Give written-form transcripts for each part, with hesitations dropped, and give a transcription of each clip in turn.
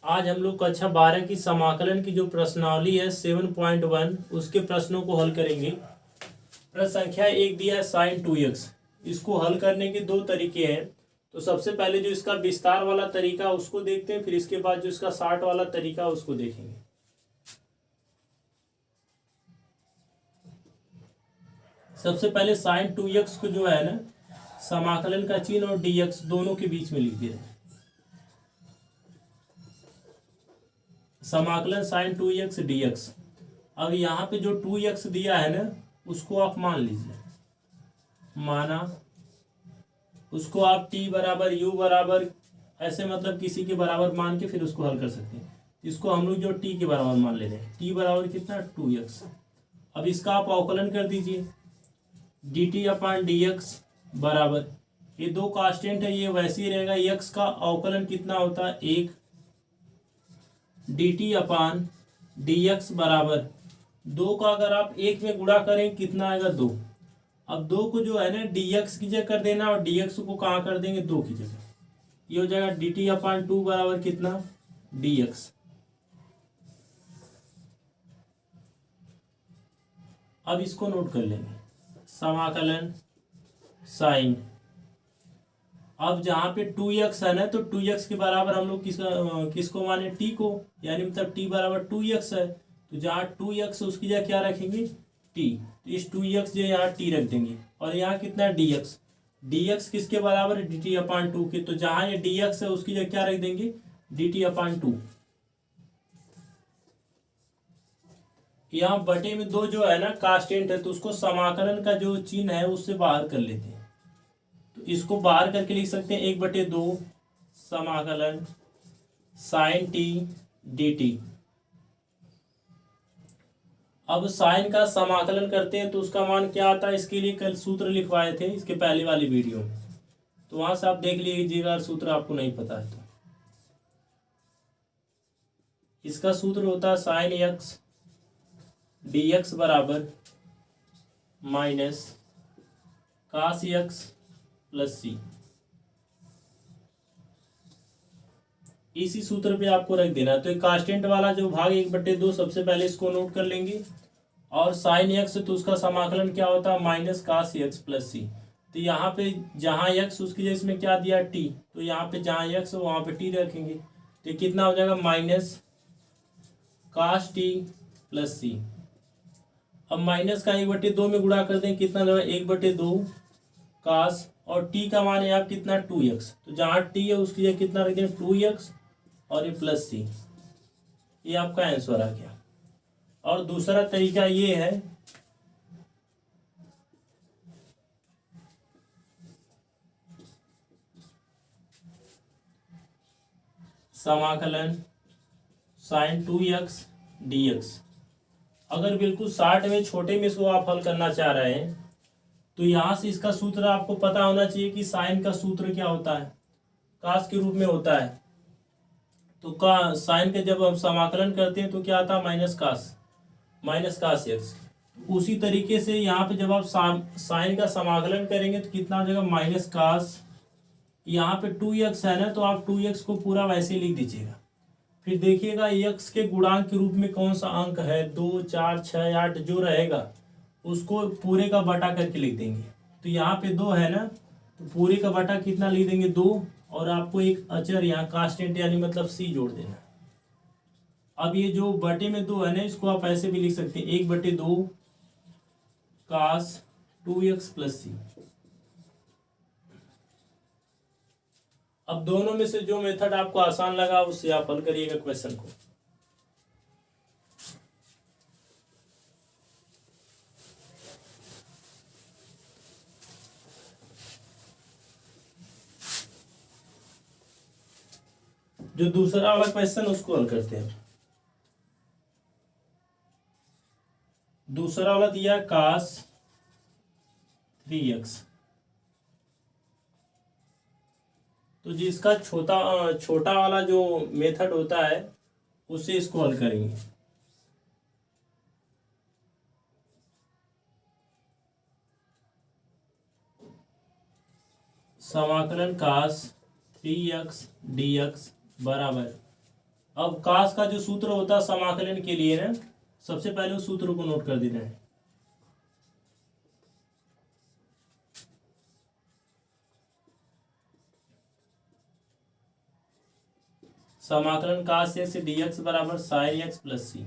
आज हम लोग कक्षा 12 की समाकलन की जो प्रश्नावली है 7.1 उसके प्रश्नों को हल करेंगे। प्रश्न संख्या 1 दिया है sin 2x। इसको हल करने के दो तरीके हैं। तो सबसे पहले जो इसका विस्तार वाला तरीका उसको देखते हैं, फिर इसके बाद जो इसका शार्ट वाला तरीका उसको देखेंगे। सबसे पहले sin 2x को जो है ना समाकलन का चिन्ह और dx दोनों के बीच में लिख दिया है। समाकलन sin 2x dx। अब यहाँ पे जो 2x दिया है ना उसको आप मान लीजिए, माना उसको आप t बराबर u बराबर ऐसे मतलब किसी के बराबर मान के फिर उसको हल कर सकते हैं। इसको हम लोग जो t के बराबर मान ले रहे हैं, t बराबर कितना 2x। अब इसका आप अवकलन कर दीजिए, dt अपान dx बराबर ये दो कांस्टेंट है, ये वैसे ही रहेगा। x का अवकलन कितना होता है 1, dt अपान dx बराबर 2 का अगर आप 1 में गुणा करें कितना आएगा 2। अब 2 को जो है ना dx की जगह कर देना और dx को कहाँ कर देंगे 2 की जगह। ये हो जाएगा dt अपान 2 बराबर कितना dx। अब इसको नोट कर लेंगे, समाकलन साइन। अब जहाँ पे 2x है ना तो 2x के बराबर हम लोग किसको माने t को, यानी मतलब t बराबर 2x है। तो जहाँ 2x उसकी जगह क्या रखेंगे t, तो इस 2x जो यहाँ t रख देंगे और यहाँ कितना है dx। dx किसके बराबर है dt अपान 2 के, तो जहाँ ये dx है उसकी जगह क्या रख देंगे dt अपान 2। यहाँ बटे में 2 जो है ना कांस्टेंट है तो उसको समाकलन का जो चिन्ह है उससे बाहर कर लेते हैं। तो इसको बाहर करके लिख सकते हैं 1/2 समाकलन साइन टी dt। अब साइन का समाकलन करते हैं तो उसका मान क्या आता है, इसके लिए कल सूत्र लिखवाए थे इसके पहले वाली वीडियो में, तो वहां से आप देख लीजिएगा, सूत्र आपको नहीं पता है तो। इसका सूत्र होता है साइन x dx बराबर माइनस कास x प्लस सी। इसी सूत्र पे आपको रख देना। तो एक कांस्टेंट वाला जो भाग 1/2 सबसे पहले इसको नोट कर लेंगे, और साइन x तो उसका समाकलन क्या होता है माइनस कास x प्लस सी। तो यहाँ पे जहाँ x उसकी जगह इसमें क्या दिया t, तो यहाँ पे जहाँ x हो वहाँ पे t रखेंगे। तो कितना हो जाएगा minus cos t plus c. अब माइनस का 1/2 में गुणा कर दें कितना हो जाएगा 1/2 कास, और t का मान है आप कितना 2x, तो जहाँ t है उसकी जगह कितना रख दें 2x और ये प्लस सी। ये आपका आंसर आ गया। और दूसरा तरीका ये है, समाकलन साइन 2x dx। अगर बिल्कुल शॉर्ट में छोटे में इसको आप हल करना चाह रहे हैं तो यहाँ से इसका सूत्र आपको पता होना चाहिए कि साइन का सूत्र क्या होता है, कास के रूप में होता है। तो का साइन के जब हम समाकलन करते हैं तो क्या आता है माइनस कास x। उसी तरीके से यहाँ पे जब आप साइन का समाकलन करेंगे तो कितना हो जाएगा माइनस कास। यहाँ पे 2x है ना तो आप 2x को पूरा वैसे ही लिख दीजिएगा। फिर देखिएगा x के गुणांक के रूप में कौन सा अंक है, 2 4 6 8 जो रहेगा उसको पूरे का बटा करके लिख देंगे। तो यहाँ पे 2 है ना तो पूरे का बटा कितना लिख देंगे 2, और आपको एक अचर यहाँ कांस्टेंट यानी मतलब c जोड़ देना। अब ये जो बटे में 2 है ना इसको आप ऐसे भी लिख सकते हैं 1/2 कास 2x प्लस सी। अब दोनों में से जो मेथड आपको आसान लगा उससे आप हल करिएगा क्वेश्चन को। जो दूसरा वाला क्वेश्चन उसको हल करते हैं। दूसरा वाला दिया कास 3x, तो जिसका छोटा वाला जो मेथड होता है उससे इसको हल करेंगे। समाकलन कास 3x dx बराबर अब कास का जो सूत्र होता है समाकलन के लिए ना, सबसे पहले उस सूत्र को नोट कर देना है। समाकलन कास एक्स डी एक्स बराबर साइन एक्स प्लस सी,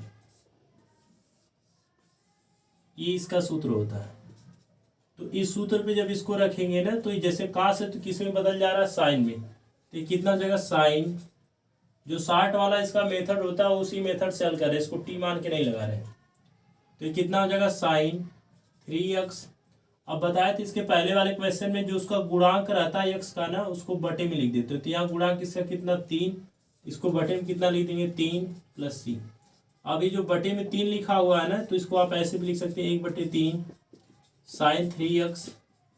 ये इसका सूत्र होता है। तो इस सूत्र पे जब इसको रखेंगे ना, तो जैसे कास है तो किस में बदल जा रहा है, साइन में। तो ये कितना हो जाएगा, साइन, जो 60 वाला इसका मेथड होता है उसी मेथड से हल कर रहे हैं, इसको टी मान के नहीं लगा रहे हैं। तो ये कितना हो जाएगा, साइन 3x। अब बताया था इसके पहले वाले क्वेश्चन में जो उसका गुणांक रहता है एक्स का ना, उसको बटे में लिख देते हो। तो यहाँ गुणांक इसका कितना, 3, इसको बटे में कितना लिख देंगे, 3 प्लस सी। अब ये जो बटे में 3 लिखा हुआ है ना, तो इसको आप ऐसे भी लिख सकते हैं, 1/3 साइन 3x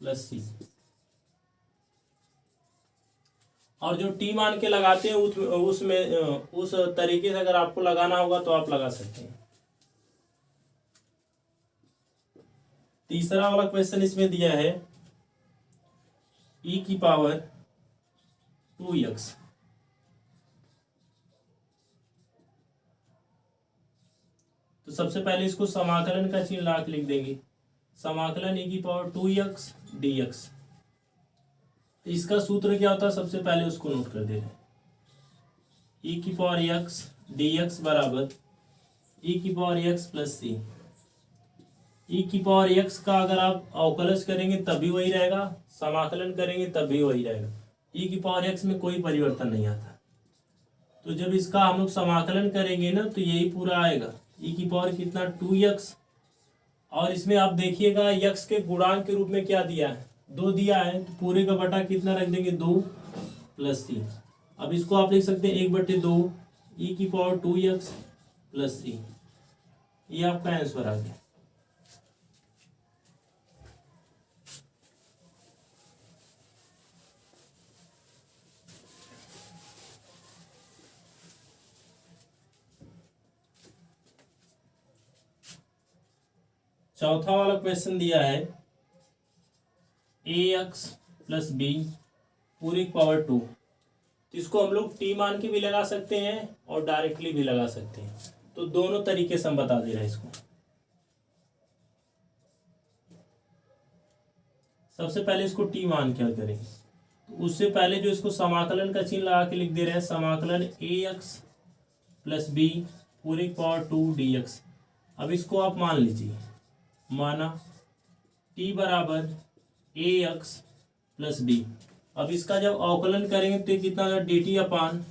प्लस सी। और जो टी मान के लगाते हैं उसमें उस तरीके से अगर आपको लगाना होगा तो आप लगा सकते हैं। तीसरा वाला क्वेश्चन इसमें दिया है e की पावर 2x। तो सबसे पहले इसको समाकलन का चिन्ह ला के लिख देंगे, समाकलन e की पावर 2x dx। इसका सूत्र क्या होता है, सबसे पहले उसको नोट कर दे रहे हैं। e की पावर x dx बराबर e की पावर x प्लस सी। e की पावर x का अगर आप अवकलज करेंगे तब भी वही रहेगा, समाकलन करेंगे तब भी वही रहेगा। e की पावर x में कोई परिवर्तन नहीं आता। तो जब इसका हम लोग समाकलन करेंगे ना, तो यही पूरा आएगा, e की पावर कितना, 2x। और इसमें आप देखिएगा x के गुणांक के रूप में क्या दिया है, 2 दिया है। तो पूरे का बटा कितना रख देंगे, 2 प्लस सी। अब इसको आप लिख सकते हैं 1/2 e की पावर 2x प्लस सी। ये आपका आंसर आ गया। चौथा वाला क्वेश्चन दिया है ax प्लस बी पूरी पावर 2। तो इसको हम लोग टी मान के भी लगा सकते हैं और डायरेक्टली भी लगा सकते हैं। तो दोनों तरीके से हम बता दे रहे हैं इसको। सबसे पहले इसको टी मान के हल करेंगे, तो उससे पहले जो इसको समाकलन का चिन्ह लगा के लिख दे रहे हैं, समाकलन ax प्लस बी पूरी पावर 2 dx। अब इसको आप मान लीजिए, माना t बराबर ax प्लस बी। अब इसका जब अवकलन करेंगे तो कितना होगा, dt अपान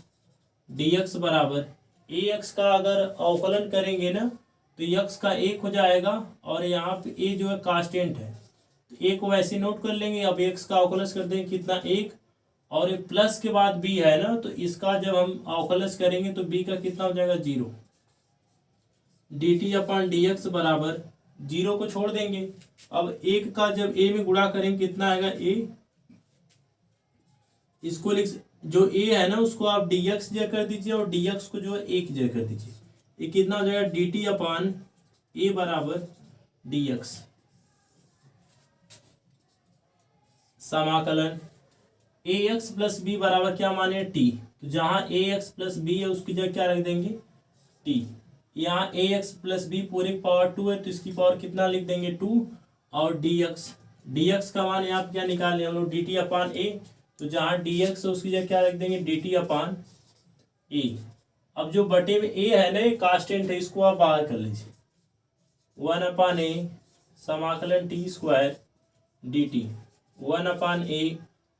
dx बराबर ax का अगर अवकलन करेंगे ना, तो x का 1 हो जाएगा, और यहाँ पे a जो है कांस्टेंट है, तो a को वैसे नोट कर लेंगे। अब x का अवकलन कर देंगे कितना, 1, और प्लस के बाद b है ना, तो इसका जब हम अवकलन करेंगे तो b का कितना हो जाएगा, 0। dt अपान dx बराबर 0 को छोड़ देंगे। अब 1 का जब a में गुणा करेंगे कितना आएगा, a। इसको लिख, जो a है ना उसको आप dx जय कर दीजिए, और dx को जो है 1 जय कर दीजिए। ये कितना हो जाएगा, dt अपान a बराबर dx। समाकलन ax प्लस बी बराबर क्या माने, t। तो जहां ax प्लस बी है उसकी जगह क्या रख देंगे, t। यहाँ ax प्लस बी पूरी पावर 2 है, तो इसकी पावर कितना लिख देंगे, 2। और dx का मान यहाँ पे क्या निकाले हम लोग, dt अपान a। तो जहाँ dx है उसकी जगह क्या रख देंगे, dt अपान a। अब जो बटे में a है ना, ये कांस्टेंट है, इसको आप बाहर कर लीजिए, 1 अपान a समाकलन t square dt 1 upon a।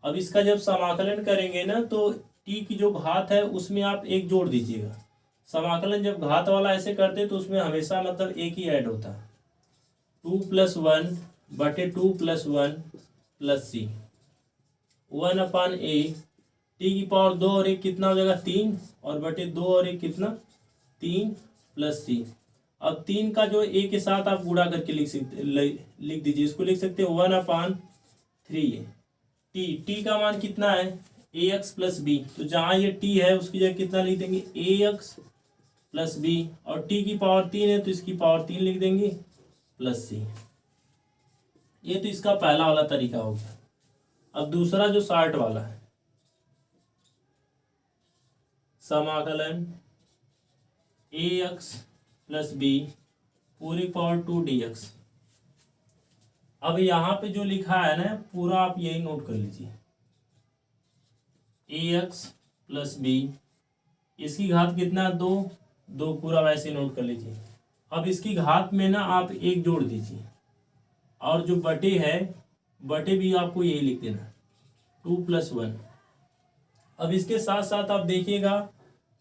अब इसका जब समाकलन करेंगे ना, तो t की जो घात है उसमें आप 1 जोड़ दीजिएगा। समाकलन जब घात वाला ऐसे करते तो उसमें हमेशा मतलब 1 ही ऐड होता है। 2 + 1 बटे 2 + 1 plus C 1 upon a। T की पावर 2 और 1 कितना हो जाएगा, 3, और बटे 2 और 1 कितना, 3 प्लस सी। अब 3 का जो a के साथ आप गुणा करके लिख दीजिए, इसको लिख सकते हैं 1 अपान 3 टी का मान कितना है, ax प्लस बी। तो जहाँ ये t है उसकी जगह कितना लिख देंगे, ax प्लस बी, और t की पावर 3 है तो इसकी पावर 3 लिख देंगे प्लस सी। ये तो इसका पहला वाला तरीका हो गया। अब दूसरा जो 60 वाला है, समाकलन ए एक्स प्लस बी पूरी पावर 2 dx। अब यहाँ पे जो लिखा है ना पूरा आप यही नोट कर लीजिए, ए एक्स प्लस बी, इसकी घात कितना 2, 2 पूरा वैसे नोट कर लीजिए। अब इसकी घात में ना आप एक जोड़ दीजिए और जो बटे है बटे भी आपको यही लिख देना 2+1। अब इसके साथ साथ आप देखिएगा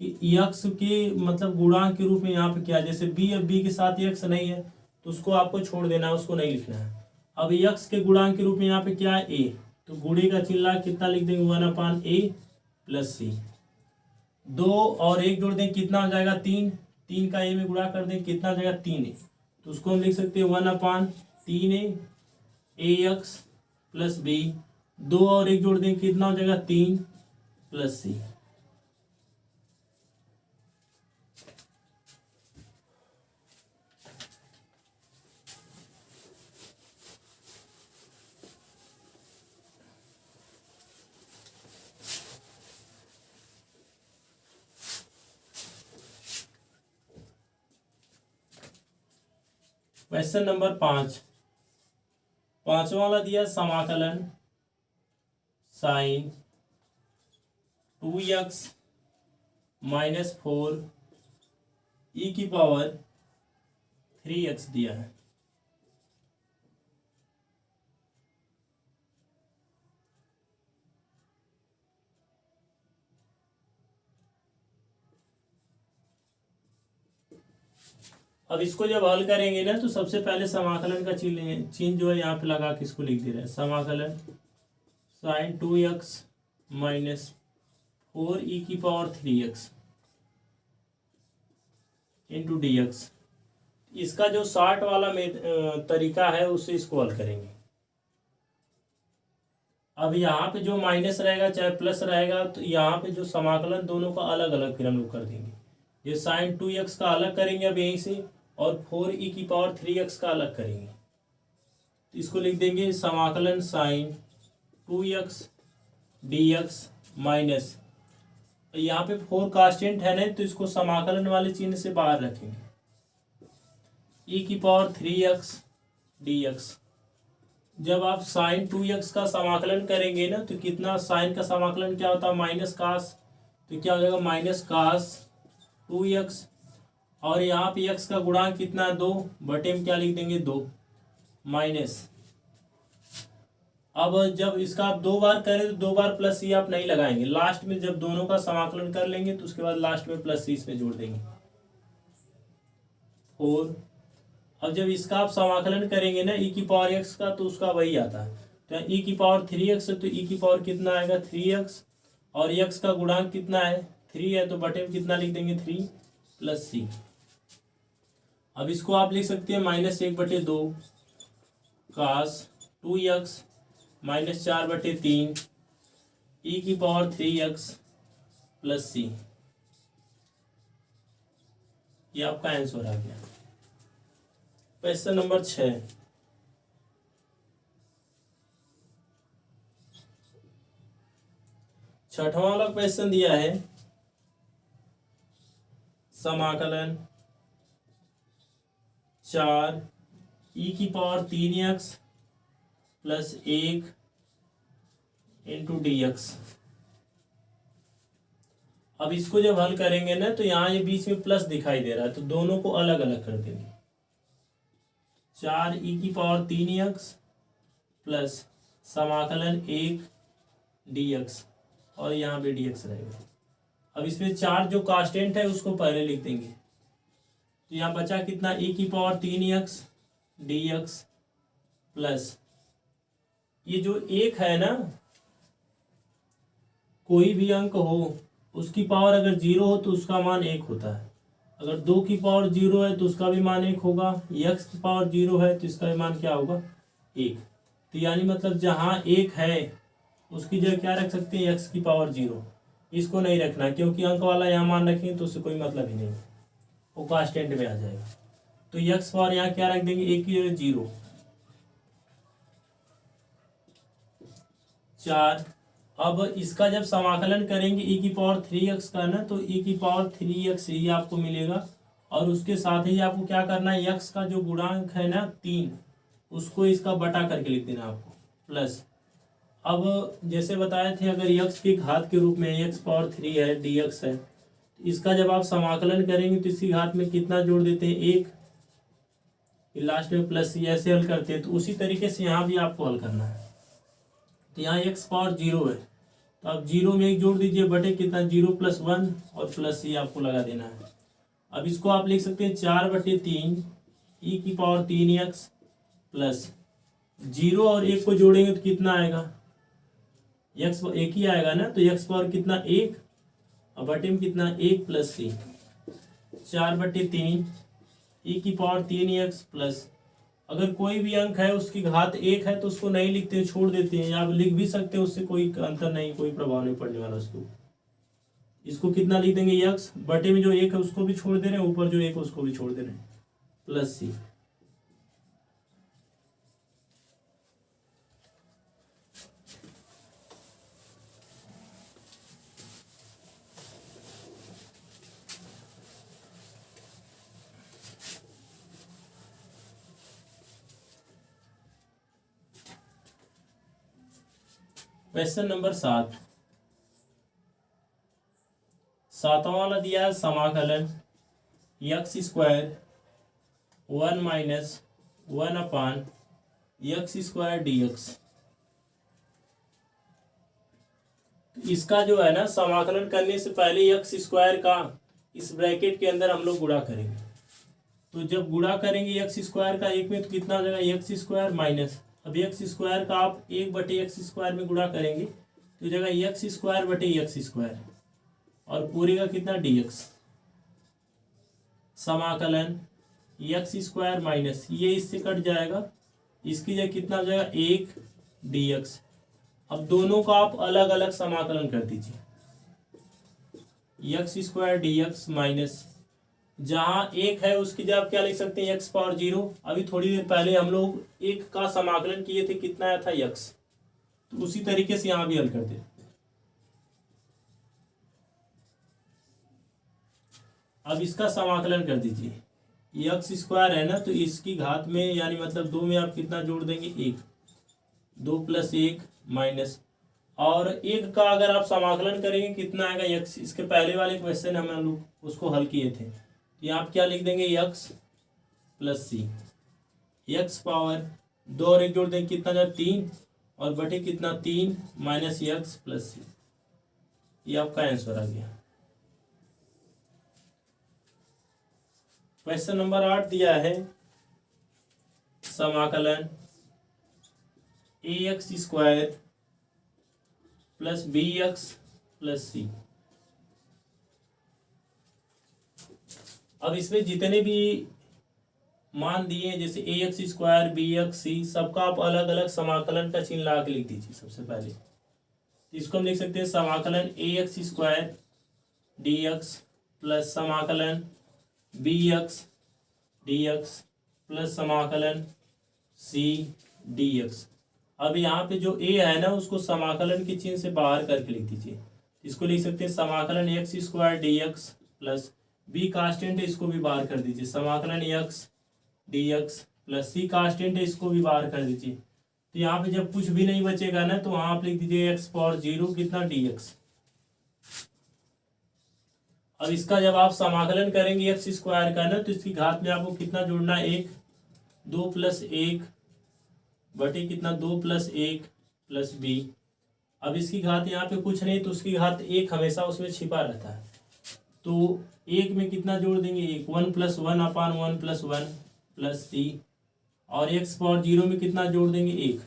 कि यक्स के मतलब गुणांक के रूप में यहाँ पे क्या, जैसे बी, अब बी के साथ यक्स नहीं है तो उसको आपको छोड़ देना है, उसको नहीं लिखना है। अब यक्स के गुणांक के रूप में यहाँ पे क्या है ए, तो गुणे का चिल्ला कितना लिख देंगे 1/a प्लस सी। 2 और 1 जोड़ दें कितना हो जाएगा 3, 3 का ए में गुणा कर दें कितना हो जाएगा 3a, तो उसको हम लिख सकते हैं 1/3a ए एक्स प्लस बी। 2 और 1 जोड़ दें कितना हो जाएगा 3 प्लस सी। क्वेश्चन नंबर 5, पांचवा वाला दिया समाकलन साइन 2x माइनस 4 ई की पावर 3x दिया है। अब इसको जब हल करेंगे ना तो सबसे पहले समाकलन का चिन्ह जो है यहाँ पे लगा के इसको लिख दे रहे हैं, समाकलन साइन 2x माइनस 4 ई की power 3x into D x. इसका जो 60 वाला तरीका है उससे इसको हल करेंगे। अब यहाँ पे जो माइनस रहेगा चाहे प्लस रहेगा तो यहाँ पे जो समाकलन दोनों का अलग अलग फिर हम लोग कर देंगे। ये साइन 2x का अलग करेंगे अब यहीं से, और 4 ई की पावर 3x का अलग करेंगे। तो इसको लिख देंगे समाकलन साइन 2x dx माइनस, यहाँ पे 4 कांस्टेंट है ना तो इसको समाकलन वाले चिन्ह से बाहर रखेंगे, ई की पावर 3x dx। जब आप साइन 2x का समाकलन करेंगे ना तो कितना, साइन का समाकलन क्या होता है माइनस कास, तो क्या हो जाएगा माइनस कास 2x, और यहाँ पे x का गुणांक कितना है 2, बटे में क्या लिख देंगे 2 माइनस। अब जब इसका आप 2 बार करें तो 2 बार प्लस सी आप नहीं लगाएंगे, लास्ट में जब दोनों का समाकलन कर लेंगे तो उसके बाद लास्ट में प्लस सी इसमें जोड़ देंगे 4। अब जब इसका आप समाकलन करेंगे ना ई की पावर x का तो उसका वही आता है, तो ई की पावर 3x है तो ई की पावर कितना आएगा 3x, और x का गुणांक कितना है 3 है तो बटे में कितना लिख देंगे 3 प्लस सी। अब इसको आप लिख सकते हैं -1/2 कास 2x माइनस 4/3 ई की पावर 3x प्लस सी। ये आपका आंसर आ गया। क्वेश्चन नंबर 6, छठवां वाला क्वेश्चन दिया है समाकलन 4 ई की power 3x plus 1 into D X. अब इसको जब हल करेंगे ना तो यहाँ ये बीच में प्लस दिखाई दे रहा है तो दोनों को अलग अलग कर देंगे, 4 ई की पावर 3x प्लस समाकलन 1 dx, और यहाँ पे dx रहेगा। अब इसमें 4 जो कांस्टेंट है उसको पहले लिख देंगे, तो यहाँ बचा कितना e की पावर 3x dx प्लस ये जो 1 है ना, कोई भी अंक हो उसकी पावर अगर 0 हो तो उसका मान 1 होता है, अगर 2 की पावर 0 है तो उसका भी मान 1 होगा, x की पावर 0 है तो इसका भी मान क्या होगा 1। तो यानी मतलब जहाँ 1 है उसकी जगह क्या रख सकते हैं x की पावर 0, इसको नहीं रखना क्योंकि अंक वाला यहाँ मान रखेंगे तो उससे कोई मतलब ही नहीं, वो कांस्टेंट में आ जाएगा। तो x पावर यहाँ क्या रख देंगे 1 की जगह 0, 4। अब इसका जब समाकलन करेंगे e की पावर 3x का ना तो e की पावर 3x ही आपको मिलेगा, और उसके साथ ही आपको क्या करना है, यक्स का जो गुणांक है ना 3, उसको इसका बटा करके लिख देना आपको, प्लस। अब जैसे बताए थे, अगर यक्स की घात के रूप में एक्स पावर 3 है, डी एक्स है, इसका जब आप समाकलन करेंगे तो इसकी घात में कितना जोड़ देते हैं, 1, लास्ट में प्लस सी, ऐसे हल करते हैं। तो उसी तरीके से यहाँ भी आपको हल करना है। तो यहाँ एक्स पावर 0 है, तो आप 0 में 1 जोड़ दीजिए, बटे कितना, 0 + 1 और प्लस सी आपको लगा देना है। अब इसको आप लिख सकते हैं 4/3 e⁻³ 3x प्लस 0 और 1 को जोड़ेंगे तो कितना आएगा, एक्स 1 ही आएगा ना, तो एक्स पावर कितना 1 और बटे में कितना 1 + c, 4/3 e⁻³ 3x प्लस, अगर कोई भी अंक है उसकी घात 1 है तो उसको नहीं लिखते, छोड़ देते हैं, या आप लिख भी सकते हैं, उससे कोई अंतर नहीं, कोई प्रभाव नहीं पड़ने वाला उसको। इसको कितना लिख देंगे, यक्स बटे में जो 1 है उसको भी छोड़ दे रहे हैं, ऊपर जो 1 है उसको भी छोड़ दे रहे हैं, प्लस सी। क्वेश्चन नंबर 7, सातवां वाला दिया है, समाकलन x² 1 - 1/x² dx। इसका जो है ना, समाकलन करने से पहले x² का इस ब्रैकेट के अंदर हम लोग गुणा करेंगे। तो जब गुणा करेंगे x² का 1 में तो कितना हो जाएगा, x² माइनस, अब x² का आप 1/x² में गुणा करेंगे तो जगह x²/x², और पूरी का कितना dx। समाकलन x² माइनस, ये इससे कट जाएगा, इसकी जगह कितना हो जाएगा 1 dx। अब दोनों का आप अलग अलग समाकलन कर दीजिए, x² dx माइनस, जहाँ 1 है उसकी जगह आप क्या लिख सकते हैं, x पावर 0। अभी थोड़ी देर पहले हम लोग 1 का समाकलन किए थे, कितना आया था, x, तो उसी तरीके से यहाँ भी हल कर दे। अब इसका समाकलन कर दीजिए, x² है ना, तो इसकी घात में यानी मतलब 2 में आप कितना जोड़ देंगे, 1, 2 + 1 माइनस, और 1 का अगर आप समाकलन करेंगे कितना आएगा, x। इसके पहले वाले क्वेश्चन हम लोग उसको हल किए थे, तो यहाँ आप क्या लिख देंगे, x + c, x पावर 2 और 1 जोड़ देंगे कितना जाए 3, और बटे कितना 3 - x + c, ये आपका आंसर आ गया। क्वेश्चन नंबर 8 दिया है, समाकलन ax² + bx + c। अब इसमें जितने भी मान दिए, जैसे ax², bx, c, सबका आप अलग अलग समाकलन का चिन्ह लगा के लिख दीजिए। सबसे पहले इसको हम लिख सकते हैं समाकलन ax² dx प्लस समाकलन bx dx प्लस समाकलन c dx। अब यहाँ पे जो a है ना, उसको समाकलन के चिन्ह से बाहर करके लिख दीजिए। इसको लिख सकते हैं समाकलन x² dx plus b constant है, इसको भी बाहर कर दीजिए, समाकलन x dx plus c constant है, इसको भी बाहर कर दीजिए। तो यहाँ पे जब कुछ भी नहीं बचेगा ना, तो वहाँ आप लिख दीजिए x पावर 0 कितना dx। अब इसका जब आप समाकलन करेंगे x² का ना, तो इसकी घात में आपको कितना जोड़ना है, 1, 2 + 1 बटे कितना 2 + 1 प्लस b। अब इसकी घात यहाँ पे कुछ नहीं, तो उसकी घात 1 हमेशा उसमें छिपा रहता है, तो 1 में कितना जोड़ देंगे, 1, 1 + 1/1 + 1 प्लस c, और x पावर 0 में कितना जोड़ देंगे, 1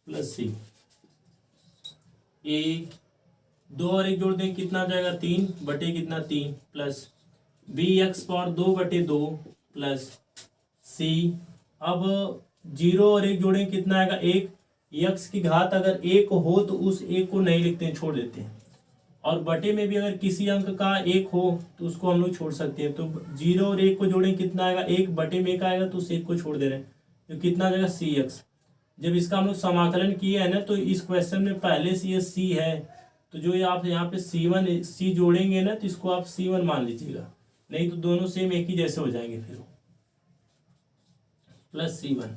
प्लस c। a 2 और 1 जोड़ देंगे कितना जाएगा, 3 बटे कितना 3 plus b x power 2/2 plus c। अब 0 और 1 जोड़ेंगे कितना आएगा, 1। x की घात अगर 1 हो तो उस 1 को नहीं लिखते हैं, छोड़ देते हैं, और बटे में भी अगर किसी अंक का 1 हो तो उसको हम लोग छोड़ सकते हैं। तो 0 और 1 को जोड़ेंगे कितना आएगा, 1 बटे में 1 आएगा, तो उस 1 को छोड़ दे रहे हैं, तो कितना आ जाएगा cx। जब इसका हम लोग समाकलन किए है ना, तो इस क्वेश्चन में पहले से ये c है, तो जो आप यहाँ पे c1 c जोड़ेंगे ना, तो इसको आप c1 मान लीजिएगा, नहीं तो दोनों सेम एक ही जैसे हो जाएंगे फिर, प्लस C1।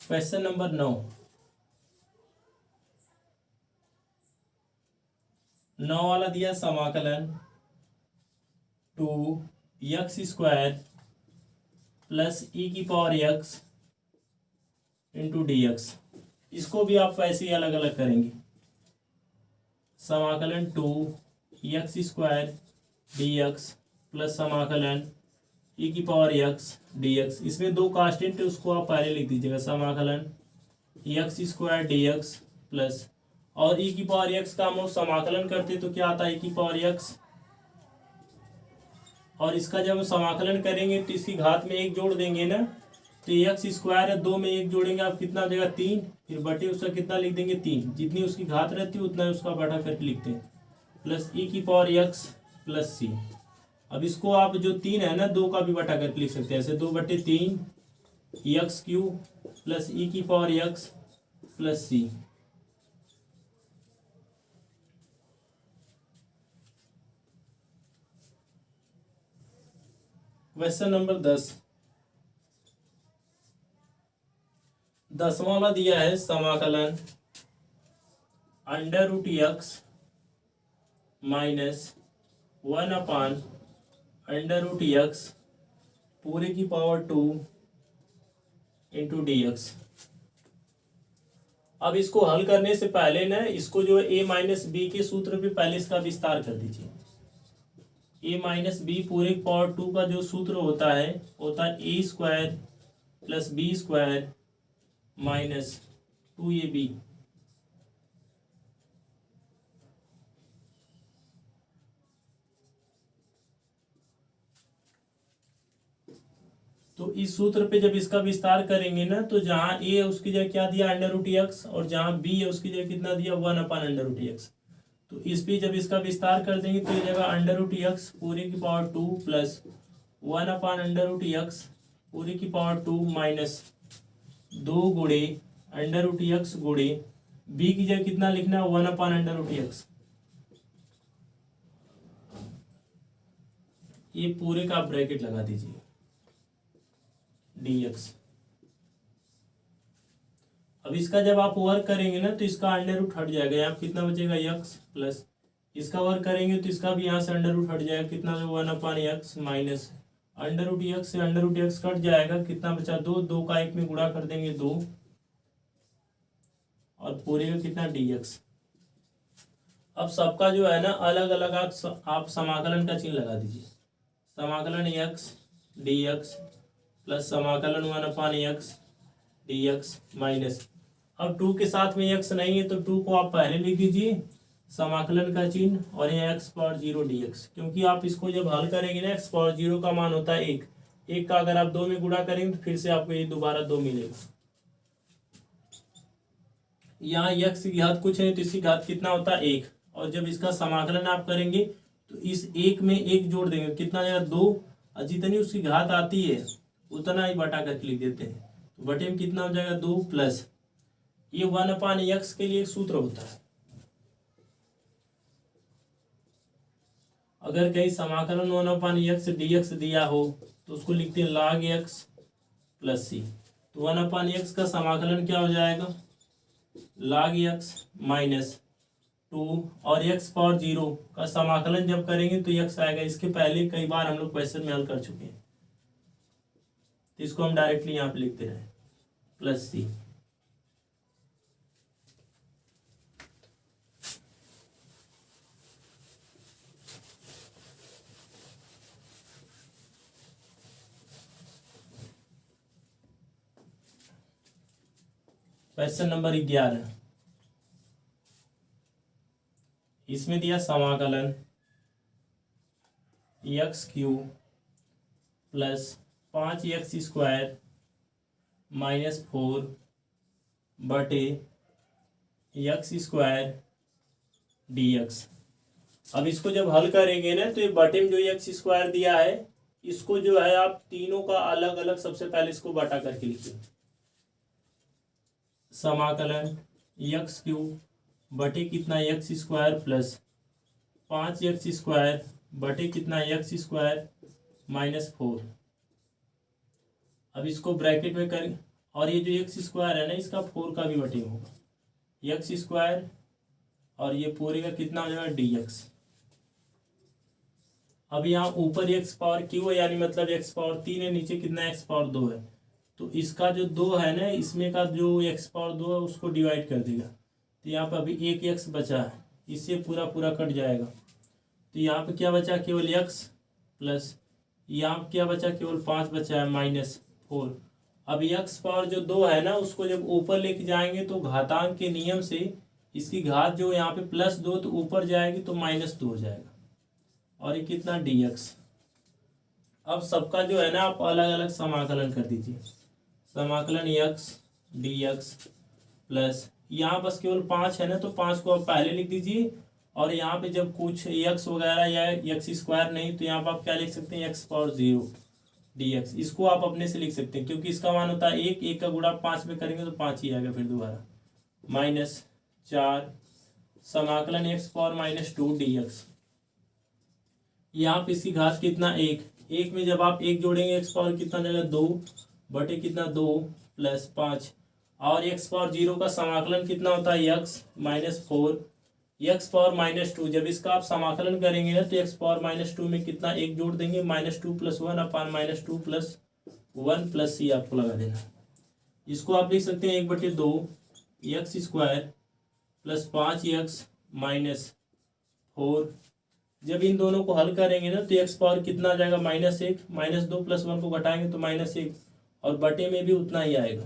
Question number 9। 9 वाला दिया समाकलन 2x² plus e⁻x into dx। इसको भी आप वैसे ही अलग अलग करेंगे। समाकलन 2x² dx प्लस समाकलन e⁻x dx। इसमें दो कांस्टेंट है, उसको आप पहले लिख दीजिएगा। समाकलन x² dx प्लस, और e⁻x का हम लोग समाकलन करते तो क्या आता है e⁻x, और इसका जब हम समाकलन करेंगे तो इसकी घात में एक जोड़ देंगे ना, तो x² है, 2 में 1 जोड़ेंगे आप कितना देगा 3, फिर बटे उसका कितना लिख देंगे 3, जितनी उसकी घात रहती है उतना उसका बटा करके लिखते हैं, प्लस e⁻x प्लस c। अब इसको आप जो 3 है ना 2 का भी बटा करके लिख सकते हैं, ऐसे 2/3 x³ plus e⁻x plus c। Question number 10। 10वां वाला दिया है समाकलन √x माइनस 1/√x पूरे की पावर 2 इंटू dx। अब इसको हल करने से पहले ना इसको जो a माइनस बी के सूत्र पे पहले इसका विस्तार कर दीजिए। a माइनस बी पूरे की पावर 2 का जो सूत्र होता है a² plus b² minus 2ab। तो इस सूत्र पे जब इसका विस्तार करेंगे ना, तो जहां a है उसकी जगह क्या दिया √x, और जहां b है उसकी जगह कितना दिया 1/√x। तो इस पे जब इसका विस्तार कर देंगे तो ये जगह √x पूरे की पावर 2 प्लस 1/√x पूरे की पावर 2 माइनस 2 गुणे √x गुणे b की जगह कितना लिखना है 1/√x। ये पूरे का ब्रैकेट लगा दीजिए dx। अब इसका जब आप वर्क करेंगे ना तो इसका √ हट जाएगा, यहाँ कितना बचेगा x प्लस इसका वर्क करेंगे तो इसका भी यहाँ से √ हट जाएगा, कितना 1/x माइनस √x से √x कट जाएगा, कितना बचा 2, 2 का 1 में गुणा कर देंगे 2, और पूरे का कितना dx। अब सबका जो है ना अलग अलग आप समाकलन का चिन्ह लगा दीजिए। समाकलन x dx प्लस समाकलन 1/x dx माइनस, अब 2 के साथ में x नहीं है तो 2 को आप पहले लिख दीजिए समाकलन का चिन्ह, और ये x⁻0 dx। क्योंकि आप इसको जब हल करेंगे ना x⁻0 का मान होता है 1, 1 का अगर आप 2 में गुणा करेंगे तो फिर से आपको ये दोबारा 2 मिलेगा। यहाँ x की घात कुछ है तो इसकी घात कितना होता है 1, और जब इसका समाकलन आप करेंगे तो इस 1 में 1 जोड़ देंगे, कितना जाएगा 2, और जितनी उसकी घात आती है उतना ही बटा करके लिख देते हैं, तो बटे में कितना हो जाएगा 2 प्लस ये 1/x के लिए एक सूत्र होता है। अगर कहीं समाकलन 1/x dx दिया हो तो उसको लिखते हैं log x प्लस c। तो 1/x का समाकलन क्या हो जाएगा log x माइनस 2, और x⁻0 का समाकलन जब करेंगे तो x आएगा। इसके पहले कई बार हम लोग क्वेश्चन में हल कर चुके हैं, तो इसको हम डायरेक्टली यहाँ पे लिखते रहे प्लस c। Question number 11। इसमें दिया समाकलन x³ प्लस 5x² माइनस 4 बटे x² dx। अब इसको जब हल करेंगे ना तो ये बटे में जो एक्स स्क्वायर दिया है इसको जो है आप तीनों का अलग अलग सबसे पहले इसको बटा करके लिखिए। समाकलन एक्स क्यूब बटे कितना एक्स स्क्वायर प्लस 5x² बटे कितना एक्स स्क्वायर -4। अब इसको ब्रैकेट में करें और ये जो एक्स स्क्वायर है ना इसका 4 का भी बटे होगा एक्स स्क्वायर और ये पूरे का कितना हो जाएगा dx। अब यहाँ ऊपर एक्स पावर क्यू है यानी मतलब एक्स पावर 3 है, नीचे कितना एक्स पावर 2 है, तो इसका जो 2 है ना इसमें का जो एक्स पावर 2 है उसको डिवाइड कर देगा। तो यहाँ पर अभी एक एक्स बचा है, इससे पूरा पूरा कट जाएगा। तो यहाँ पे क्या बचा केवल एक्स प्लस यहाँ पे क्या बचा केवल 5 बचा है -4। अब एक्स पावर जो 2 है ना उसको जब ऊपर लेके जाएंगे तो घातांक के नियम से इसकी घात जो यहाँ पे +2 तो ऊपर जाएगी तो -2 हो जाएगा और ये कितना dx। अब सबका जो है ना आप अलग अलग समाकलन कर दीजिए। समाकलन x dx प्लस यहाँ बस केवल 5 है ना तो 5 को आप पहले लिख दीजिए और यहाँ पे जब कुछ x वगैरह या एक्स स्क्वायर नहीं तो यहाँ पर आप क्या लिख सकते हैं x पावर 0 dx। इसको आप अपने से लिख सकते हैं क्योंकि इसका मान होता है 1 का गुणा 5 में करेंगे तो 5 ही आएगा फिर दोबारा -4 समाकलन x पावर -2 dx। यहाँ पे इसकी घात कितना 1 में जब आप 1 जोड़ेंगे एक्स पावर कितना जाएगा 2 बटे कितना 2 प्लस 5 और एक्स पावर 0 का समाकलन कितना होता है x -4 एक्स पावर -2। जब इसका आप समाकलन करेंगे ना तो एक्स पावर -2 में कितना 1 जोड़ देंगे -2 + 1 अपान -2 + 1 + c आपको लगा देना। इसको आप लिख सकते हैं 1/2 x² प्लस 5x -4। जब इन दोनों को हल करेंगे ना तो एक्स पावर कितना आ जाएगा -1 -2 + 1 को घटाएंगे तो -1 और बटे में भी उतना ही आएगा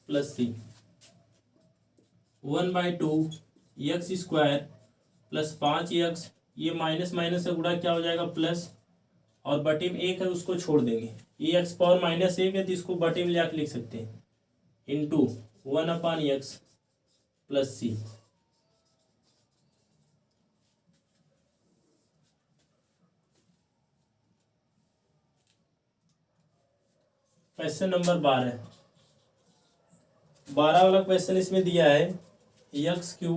+c 1/2 x² प्लस 5x ये माइनस से गुणा क्या हो जाएगा प्लस और बटे में 1 है उसको छोड़ देंगे। ये एक्स पावर -1 है तो इसको बटे में ले आके लिख सकते हैं into 1/x plus c। Question number 12 वाला क्वेश्चन इसमें दिया है x³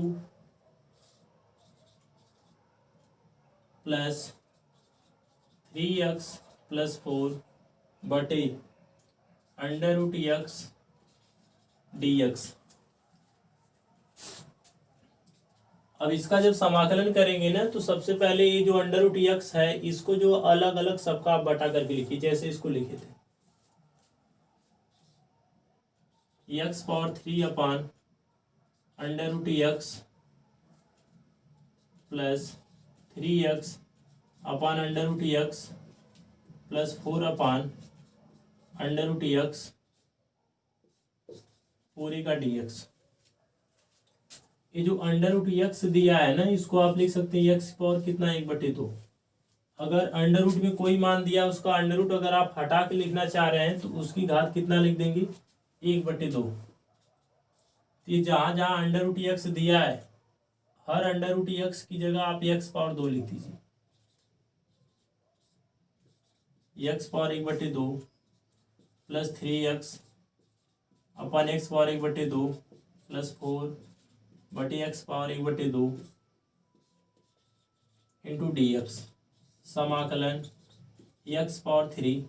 प्लस 3x + 4 बटे √x dx। अब इसका जब समाकलन करेंगे ना तो सबसे पहले ये जो √x है इसको जो अलग अलग सबका आप बटा करके लिखिए जैसे इसको लिखे थे x पावर 3 अपान √x प्लस 3x अपान √x प्लस 4 अपान √x पूरे का dx। ये जो √x दिया है ना इसको आप लिख सकते हैं x पावर कितना 1/2। अगर अंडर रूट में कोई मान दिया उसका अंडर रूट अगर आप हटा के लिखना चाह रहे हैं तो उसकी घात कितना लिख देंगे 1/2। तो ये जहाँ जहाँ अंडर रूट एक्स दिया है हर अंडर रूट एक्स की जगह आप x पावर 2 लिख दीजिए। x पावर 1/2 प्लस 3x अपन x पावर 1/2 प्लस 4 बटे x पावर 1/2 इंटू dx समाकलन x पावर 3।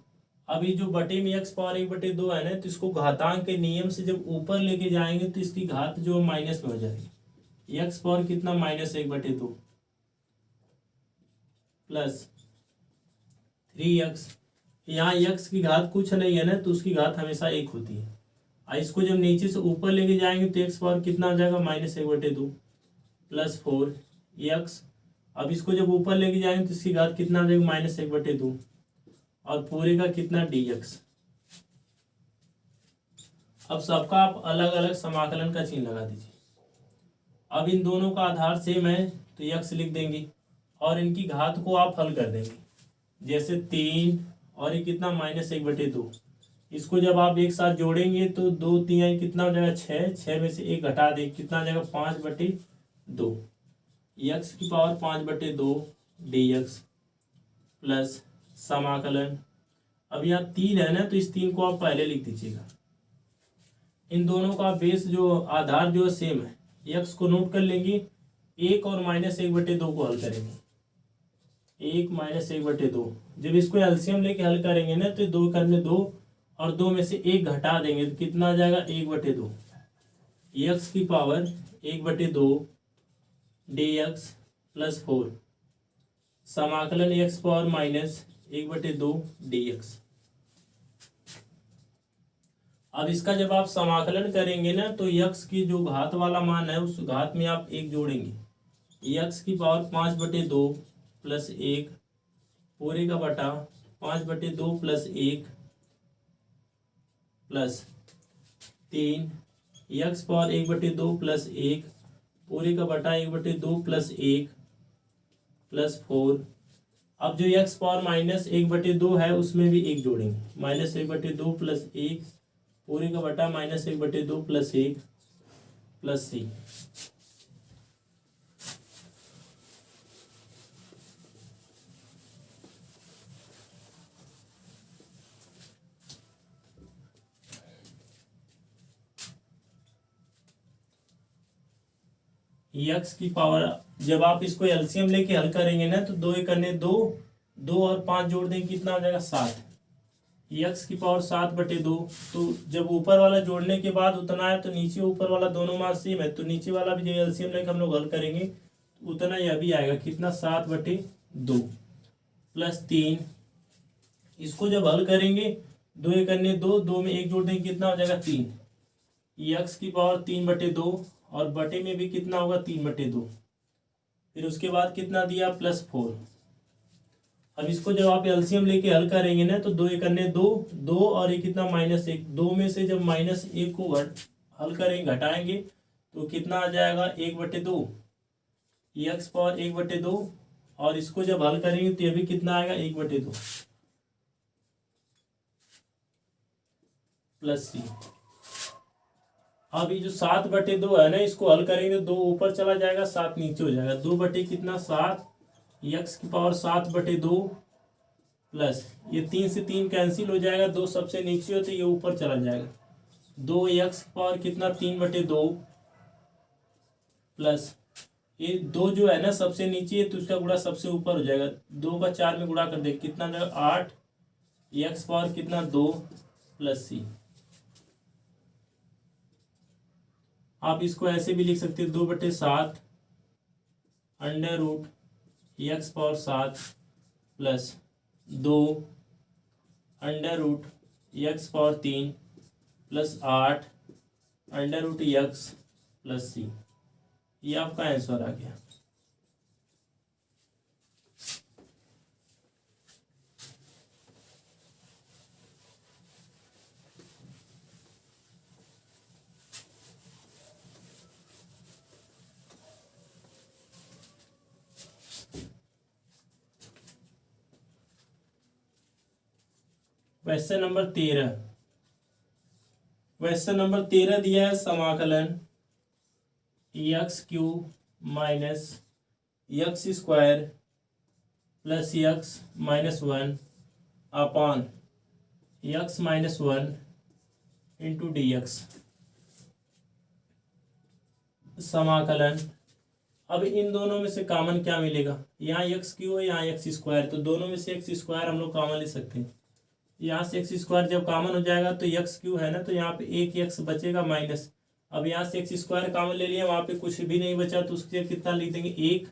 अभी जो बटे में x पावर 1/2 है ना तो इसको घातांक के नियम से जब ऊपर लेके जाएंगे तो इसकी घात जो माइनस में हो जाएगी। x पावर कितना -1/2 प्लस 3x। यहाँ x की घात कुछ नहीं है ना तो उसकी घात हमेशा 1 होती है। इसको जब नीचे से ऊपर लेके जाएंगे तो x पावर कितना आ जाएगा -1/2 प्लस 4x। अब इसको जब ऊपर लेके जाएंगे तो इसकी घात कितना आ जाएगा -1/2 और पूरे का कितना dx। अब सबका आप अलग अलग समाकलन का चिन्ह लगा दीजिए। अब इन दोनों का आधार सेम है तो x लिख देंगे और इनकी घात को आप हल कर देंगे जैसे 3 और ये कितना -1/2। इसको जब आप एक साथ जोड़ेंगे तो 2 3 कितना हो जाएगा 6 में से 1 घटा दे कितना हो जाएगा 5/2। एक्स की पावर 5/2 dx प्लस समाकलन, अब यहाँ 3 है ना, तो इस 3 को आप पहले लिख दीजिएगा। इन दोनों का बेस जो आधार जो है सेम है, एक्स को नोट कर लेंगे, 1 और -1/2 को हल करेंगे। 1 - 1/2, जब इसको एलसीएम लेके हल करेंगे ना, तो 2 करने 2 और 2 में से 1 घटा देंगे तो कितना आ जाएगा 1/2। एक्स की पावर 1/2 dx प्लस 4 समाकलन एक्स पावर -1/2 dx। अब इसका जब आप समाकलन करेंगे ना, तो यक्स की जो घात वाला मान है उस घात में आप 1 जोड़ेंगे। यक्स की पावर 5/2 प्लस 1 पूरे का बटा 5/2 plus 1 plus 3 x power 1/2 plus 1 पूरे का बटा 1/2 प्लस 1 प्लस 4। अब जो यक्स पावर -1/2 है उसमें भी 1 जोड़ेंगे। -1/2 प्लस 1 पूरे का बटा -1/2 प्लस 1 प्लस सी। एक्स की पावर जब आप इसको एलसीएम लेके हल करेंगे ना, तो 2 करने 2, 2 और 5 जोड़ देंगे कितना हो जाएगा 7। एक्स की पावर 7/2, तो जब ऊपर वाला जोड़ने के बाद उतना है तो नीचे ऊपर वाला दोनों मान सेम है, तो नीचे वाला भी जो एलसीएम लेके हम लोग हल करेंगे उतना यह भी आएगा कितना 7/2 प्लस 3। इसको जब हल करेंगे 2 करने 2, 2 में 1 जोड़ देंगे कितना हो जाएगा 3। एक्स की पावर 3/2 और बटे में भी कितना होगा 3/2। फिर उसके बाद कितना दिया प्लस 4। अब इसको जब आप एलसीएम लेके हल करेंगे ना, तो 2 करने 2, 2 और ये कितना -1, 2 में से जब -1 को हल करेंगे घटाएंगे तो कितना आ जाएगा 1/2 एक्स पावर 1/2 और इसको जब हल करेंगे तो ये भी कितना आएगा 1/2 प्लस सी। अब ये जो 7/2 है ना, इसको हल करेंगे 2 ऊपर चला जाएगा 7 नीचे हो जाएगा। 2 बटे कितना 7 एक्स की पावर 7/2 प्लस ये 3 से 3 कैंसिल हो जाएगा, 2 सबसे नीचे हो तो ये ऊपर चला जाएगा। 2 एक्स की पावर कितना 3/2 प्लस ये 2 जो है ना सबसे नीचे है तो उसका गुणा सबसे ऊपर हो जाएगा। 2 का 4 में गुणा कर दे कितना जाएगा 8 एक्स पावर कितना 2 प्लस सी। आप इसको ऐसे भी लिख सकते हैं 2/7 under root x power 7 plus 2 under root x power 3 plus 8 under root x plus C. ये आपका आंसर आ गया। Question number 13। क्वेश्चन नंबर 13 दिया है समाकलन x³ minus x² plus x-1 upon x-1 into dx समाकलन। अब इन दोनों में से कॉमन क्या मिलेगा, यहाँ x³ है यहाँ x², तो दोनों में से x² हम लोग कॉमन ले सकते हैं। यहाँ से x² जब कॉमन हो जाएगा तो x³ है ना, तो यहाँ पे एक x बचेगा माइनस। अब यहाँ से x² कॉमन ले लिया, वहाँ पे कुछ भी नहीं बचा तो उसके कितना लिख देंगे 1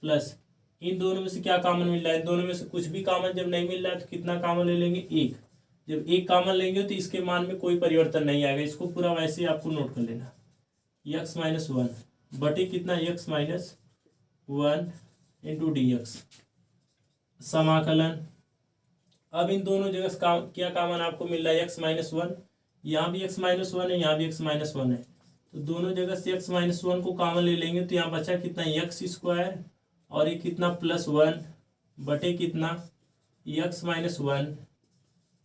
प्लस इन दोनों में से क्या कॉमन मिल रहा है, इन दोनों में से कुछ भी कॉमन जब नहीं मिल रहा है तो कितना कॉमन ले लेंगे 1। जब 1 कॉमन लेंगे तो इसके मान में कोई परिवर्तन नहीं आएगा, इसको पूरा वैसे आपको नोट कर लेना। x-1 बटे कितना x-1 इंटू dx समाकलन। अब इन दोनों जगह क्या कॉमन आपको मिल रहा है x-1, यहाँ भी x-1 है यहाँ भी x-1 है, तो दोनों जगह से x-1 को कॉमन ले लेंगे तो यहाँ बचा कितना x² और ये कितना +1 बटे कितना x-1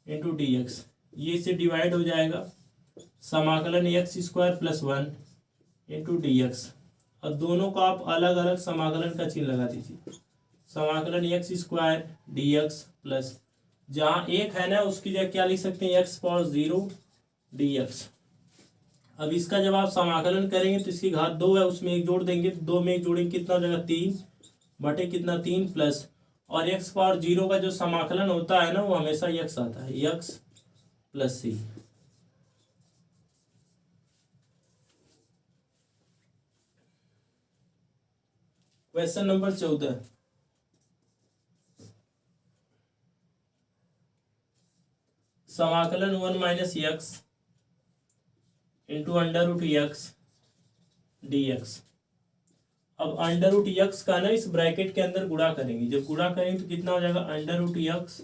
इंटू dx। ये से डिवाइड हो जाएगा समाकलन x² + 1 इंटू dx। और दोनों को आप अलग अलग समाकलन का चिन्ह लगा दीजिए। समाकलन x square D x plus, जहाँ एक है ना उसकी जगह क्या लिख सकते हैं, एक्स पावर 0 डी एक्स। अब इसका जब आप समाकलन करेंगे तो इसकी घात 2 है, उसमें एक जोड़ देंगे, 2 में एक जोड़ेंगे कितना हो जाएगा 3 बटे कितना 3 प्लस, और एक्स पावर 0 का जो समाकलन होता है ना वो हमेशा एक्स आता है, X plus C. Question number 14, समाकलन 1 minus X into under root X D X. अब अंडर रूट एक्स का ना इस ब्रैकेट के अंदर गुणा करेंगे, जब गुणा करेंगे तो कितना हो जाएगा under root X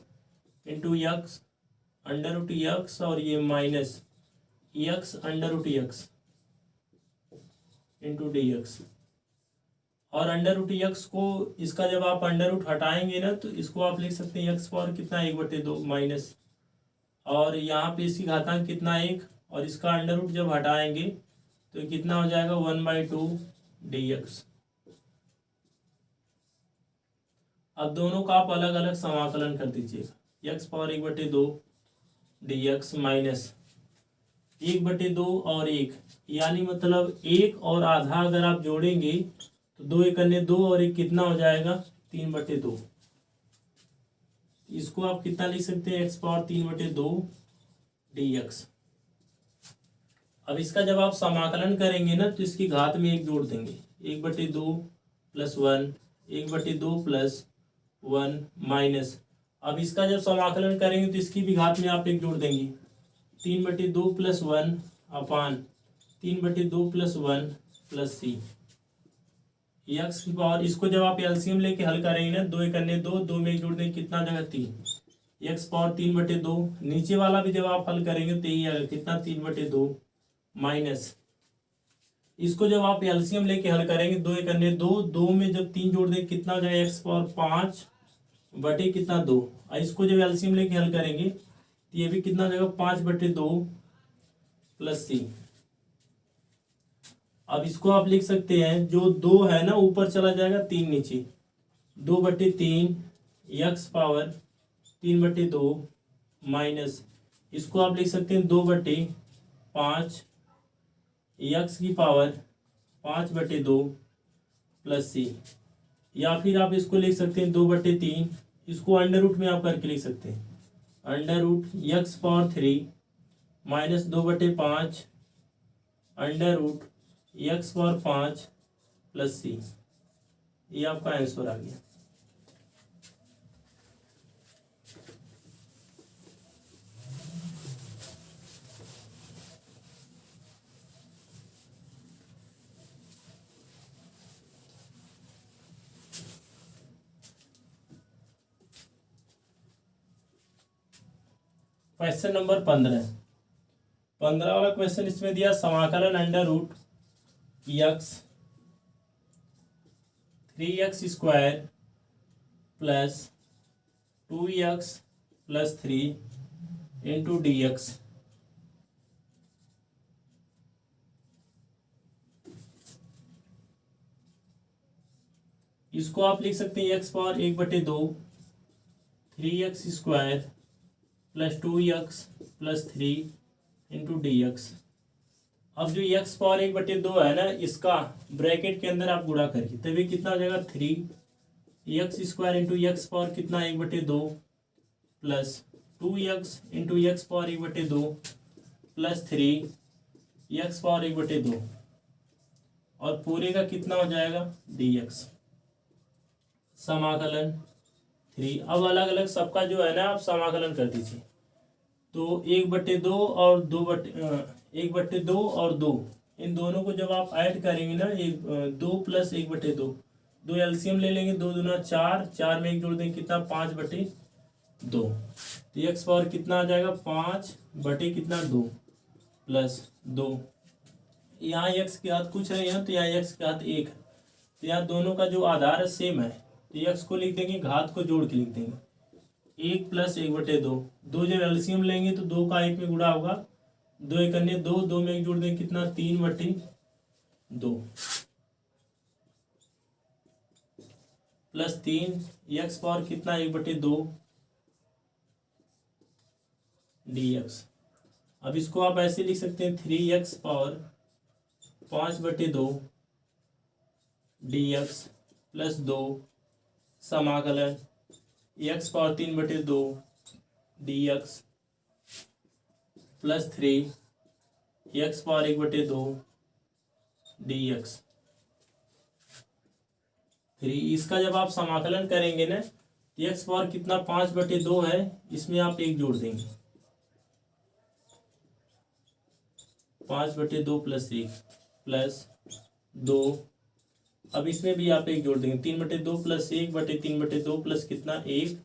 into X, under root X और ये minus X under root X into D X. और अंडर रूट एक्स को इसका जब आप अंडर रूट हटाएंगे ना तो इसको आप लिख सकते हैं एक्स पावर कितना 1/2 माइनस, और यहाँ पे इसकी घातांक कितना 1, और इसका अंडर रूट जब हटाएंगे तो कितना हो जाएगा 1/2 डी एक्स। अब दोनों का आप अलग अलग समाकलन कर दीजिएगा, x power 1/2 D x minus 1/2 और 1, यानी मतलब 1 और आधा अगर आप जोड़ेंगे तो 2 एक अन्य 2 और 1 कितना हो जाएगा 3/2। इसको आप कितना लिख सकते हैं, एक्स पावर 3/2 डी एक्स। अब इसका जब आप समाकलन करेंगे ना तो इसकी घात में एक जोड़ देंगे, 1/2 प्लस 1, 1/2 प्लस 1 माइनस, अब इसका जब समाकलन करेंगे तो इसकी भी घात में आप एक जोड़ देंगे, 3/2 प्लस 1 अपान 3/2 प्लस 1 प्लस सी एक्स की पावर। इसको जब आप एलसीएम लेके हल करेंगे ना, 2 एक अन्य 2, 2 में एक जोड़ देंगे कितना जगह 3, एक्स पावर 3/2। नीचे वाला भी जब आप हल करेंगे तो यही आएगा कितना 3/2 माइनस, इसको जब आप एलसीएम लेके हल करेंगे 2 एक अन्य 2, 2 में जब 3 जोड़ देंगे कितना हो जाएगा एक्स पावर 5 बटे कितना 2, और इसको जब एलसीएम लेके हल करेंगे तो ये भी कितना हो जाएगा 5/2 प्लस सी। अब इसको आप लिख सकते हैं, जो 2 है ना ऊपर चला जाएगा 3 नीचे, 2/3 एक्स पावर 3/2 माइनस, इसको आप लिख सकते हैं 2/5 एक्स की पावर 5/2 प्लस सी, या फिर आप इसको लिख सकते हैं 2/3, इसको अंडर रूट में आप करके लिख सकते हैं, under root x power 3 minus 2/5 under root x power 5 plus C. ये आपका आंसर आ गया। क्वेश्चन नंबर 15 वाला क्वेश्चन इसमें दिया, समाकलन under root X 3x square plus 2x plus 3 into D X. इसको आप लिख सकते हैं X power 1/2 3x square plus 2x plus 3 into D X. अब जो एक्स पावर 1/2 है ना, इसका ब्रैकेट के अंदर आप गुणा करिए, तभी कितना हो जाएगा 3x square into x power कितना 1/2 plus 2x into x power 1/2 plus 3x power 1/2, और पूरे का कितना हो जाएगा dx। समाकलन 3। अब अलग अलग सबका जो है ना आप समाकलन कर दीजिए, तो 1/2 और 1/2 और 2, इन दोनों को जब आप ऐड करेंगे ना, 2 प्लस 1/2, 2 एलसीएम ले लेंगे, 2 दूना 4, 4 में एक जोड़ देंगे कितना 5/2, तो एक्स पावर कितना आ जाएगा 5 बटे कितना 2 प्लस 2। यहाँ एक्स के हाथ कुछ है यहाँ, तो यहाँ एक्स के हाथ 1 है, तो यहाँ दोनों का जो आधार है सेम है, तो एक्स को लिख देंगे, घात को जोड़ के लिख देंगे 1 प्लस 1/2। 2 जब एलसीएम लेंगे तो 2 का 1 में गुणा होगा, 2 एक अन्य 2, 2 में एक जोड़ देंगे कितना 3/2। प्लस 3 एक्स पावर कितना 1/2 dx। अब इसको आप ऐसे लिख सकते हैं 3x पावर 5/2 dx प्लस 2 समाकलन x power 3/2 dx plus 3 x power 1/2 dx। 3 इसका जब आप समाकलन करेंगे ना तो x पावर कितना 5/2 है, इसमें आप 1 जोड़ देंगे 5/2 प्लस 1 प्लस 2। अब इसमें भी आप 1 जोड़ देंगे 3/2 प्लस 1/3/2 प्लस कितना 1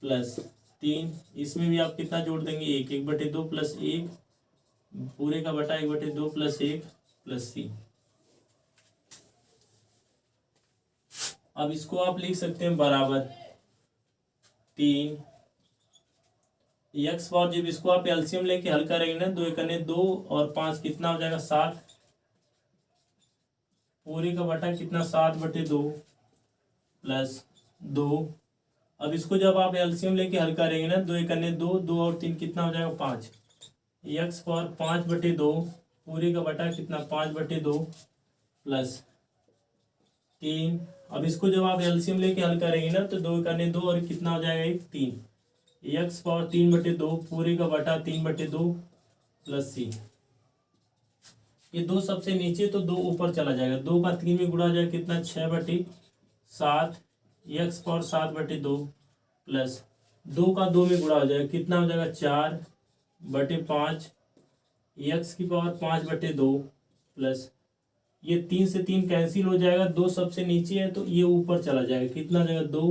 प्लस 3। इसमें भी आप कितना जोड़ देंगे 1 1/2 प्लस 1 पूरे का बटा 1/2 प्लस 1 प्लस 3। अब इसको आप लिख सकते हैं बराबर 3 एक्स पावर। जब इसको आप एलसीएम लेके हल करेंगे ना 2 एकने 2 और 5 कितना हो जाएगा 7 पूरे का बटा कितना 7/2 प्लस 2। अब इसको जब आप एलसीएम लेके हल करेंगे ना 2 एकने 2 2 और 3 कितना हो जाएगा 5 एक्स पावर 5/2 पूरे का बटा कितना 5/2 प्लस 3। अब इसको जब आप एलसीएम लेके हल करेंगे ना तो 2 एकने 2 और कितना हो जाएगा 1 3 एक्स पावर 3/2 पूरे का बटा 3/2 प्लस c। ये 2 सबसे नीचे तो 2 ऊपर चला जाएगा 2 का 3 में गुणा हो जाएगा कितना 6/7 एक्स पावर 7/2 प्लस 2 का 2 में गुणा हो जाएगा कितना हो जाएगा 4/5 एक्स की पावर 5/2 प्लस ये 3 से 3 कैंसिल हो जाएगा 2 सबसे नीचे है तो ये ऊपर चला जाएगा कितना हो जाएगा 2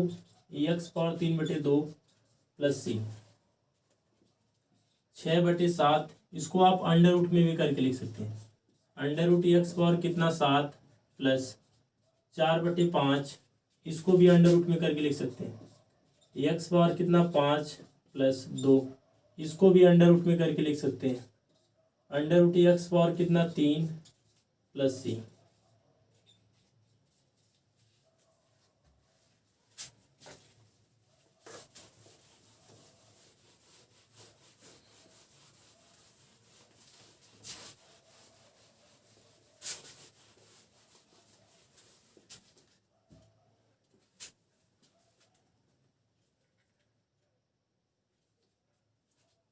एक्स पावर 3/2 प्लस c। 6/7 इसको आप अंडर रूट में भी करके लिख सकते हैं अंडर रूट एक्स पावर कितना 7 प्लस 4/5 इसको भी अंडर रूट में करके लिख सकते हैं एक्स पावर कितना 5 प्लस 2 इसको भी अंडर रूट में करके लिख सकते हैं अंडर रूट एक्स पावर कितना 3 प्लस c।